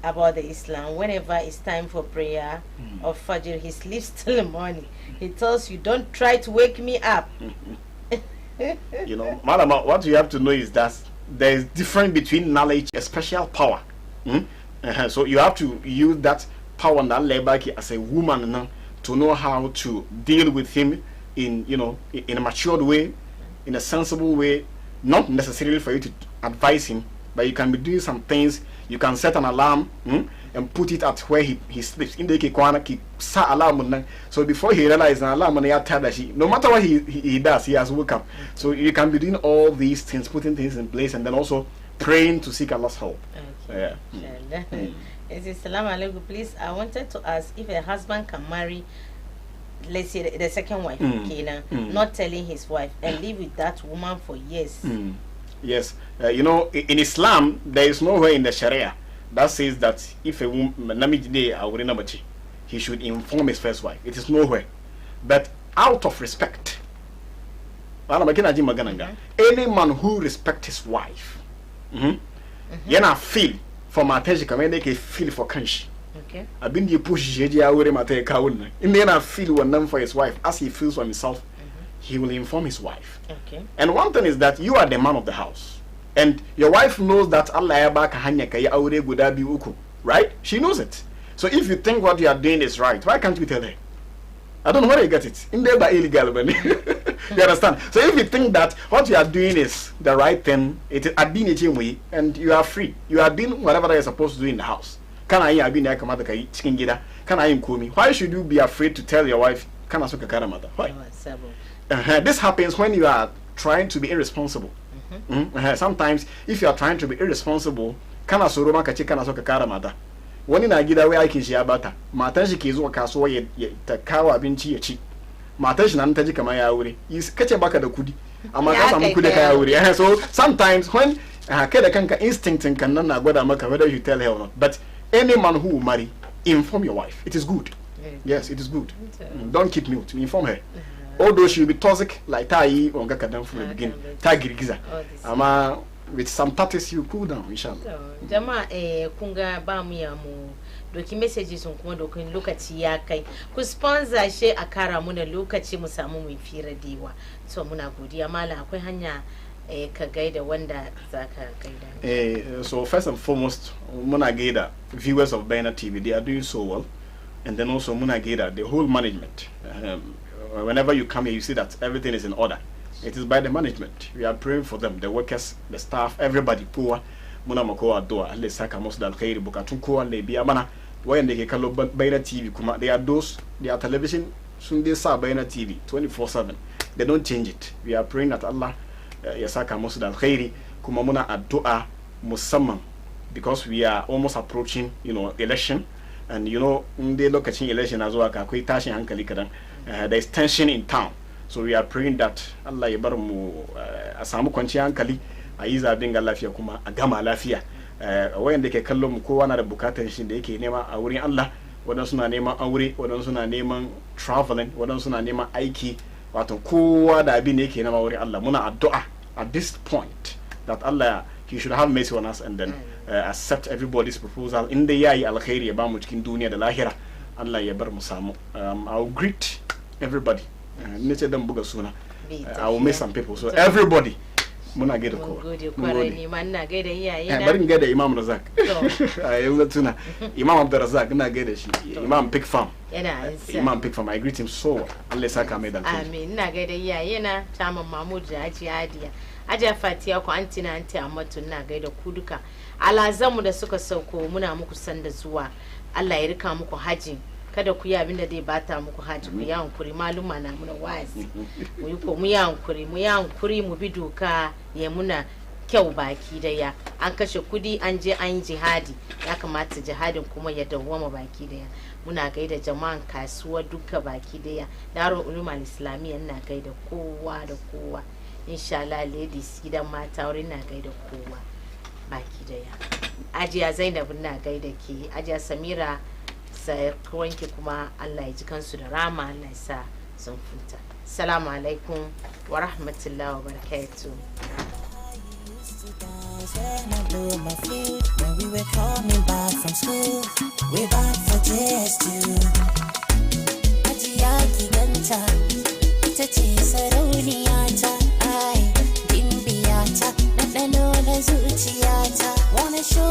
about the Islam. Whenever it's time for prayer of Fajr, he sleeps till the morning. He tells you, don't try to wake me up. Madam, what you have to know is that there is difference between knowledge and special power. So you have to use that power as a woman to know how to deal with him in a matured way, in a sensible way, not necessarily for you to advise him, but you can be doing some things. You can set an alarm and put it at where he sleeps. In the alarm, so before he realizes an alarm, no matter what he does, he has woke up. So you can be doing all these things, putting things in place, and then also praying to seek Allah's help. Okay. Assalamu alaikum. Please, I wanted to ask if a husband can marry, let's say the second wife, not telling his wife, and live with that woman for years. Yes, in Islam, there is nowhere in the Sharia that says that if a woman, he should inform his first wife. It is nowhere. But out of respect, any man who respects his wife, feel for my attention, feel for kanshi. Okay. I've been the push in the end, feel one for his wife as he feels for himself. He will inform his wife. Okay. And one thing is that you are the man of the house, and your wife knows that Allah right? She knows it. So if you think what you are doing is right, why can't you tell her? I don't know where you get it. In there by illegal, you understand? So if you think that what you are doing is the right thing, it is adin and you are free. You are doing whatever you're supposed to do in the house. Can I why should you be afraid to tell your wife? Why? This happens when you are trying to be irresponsible. Sometimes, if you are trying to be irresponsible, when in a get away, I can share butter. Mataji is what castle the cow have been chi. Mataji Nantaji Kamaya is catch a back at the kudi. So sometimes when a Kedakanka instinct and cannot go whether you tell her or not. But any man who will marry inform your wife. It is good. Yes, it is good. Don't keep mute. Inform her. Although she will be toxic like Tai on Gakadam from the beginning. Tai Girigiza. Ama with some tactics you cool down, inshallah. Jama kunga bamu mu doki messages sun kuma dokin lokaci ya kai ku sponsor she a kara muna lokaci mu samu mu fira diwa. So muna godiya mallam akwai hanya ka gaida wanda zaka gaida. So first and foremost muna gaida viewers of Bayna TV, they are doing so well. And then also muna gaida the whole management. Whenever you come here, you see that everything is in order. It is by the management. We are praying for them, the workers, the staff, everybody. Poor, muna makoa doa. Le saka mos dal khairi bukatunko le biya mana. When they kalo Bayna TV kuma, they are those. They are television. Sunday sa Bayna TV 24/7. They don't change it. We are praying that Allah yasaka mos dal khairi kuma muna addu'a musamman because we are almost approaching, election. And they look at election as well. There is tension in town, so we are praying that Allah yabarmu asamu kwanciyar hankali ayiza dinga lafiya kuma agama lafiya. Wayanda ke kallon mu kowa na da bukatar shi da yake nema a wurin Allah. Wadansu na neman aure, wadansu na neman traveling, wadansu na neman aiki. Wato kowa da abin da yake nema wurin Allah. Muna addu'a at this point that Allah He should have mercy on us and then accept everybody's proposal. In the yayi alkhairi ya bamu cikin duniya da lahira. Allah ya bar mu samu. I'll greet everybody. Nace dan buga suna. I will miss some people. So everybody muna gaida kowa. Kwarai ni ma ina gaida iyaye na. Bari in gaida Imam Razak. Yanzu tuna Imam Abdurrazak ina gaida shi. Imam Pig Farm. Imam Pig Farm. I greet him so well. Allah ya saka mai da alkhairi. Amin. Ina gaida iyaye na Chairman Mahmud da Haji Hadiya. Aja Fatiya ku anti Amatu ina gaida ku duka. Alazamu da suka sauko muna muku sanda zuwa. Allah ya rika muku haji. Kada ku yi abinda zai bata muku haji. Ku yi hankuri maluma na muna wazi. Mu yi hankuri mu bi doka ya muna kyau baki daya. An kashe kudi an je an yi jihadi. Ya kamata jihadin kuma ya dawwama baki daya. Muna gaida jama'an kasuwa duka baki daya. Darul Ulum al-Islamiyya ina gaida kowa da kowa. Inshallah ladies gidan mata wurin na gaida kowa baki daya. Ajiya Zainab na gaida ke, Ajiya Samira sai wanke kuma Allah ya ji kansu da rama, Allah ya sa sun futa. Assalamu alaikum wa rahmatullahi wa barakatuh. When we were coming back from school, we're back for test too. Ajiya giganta, ita ce sarauniyata, ai bimbiyata, ɗanɗano na zuciyata. Wanna show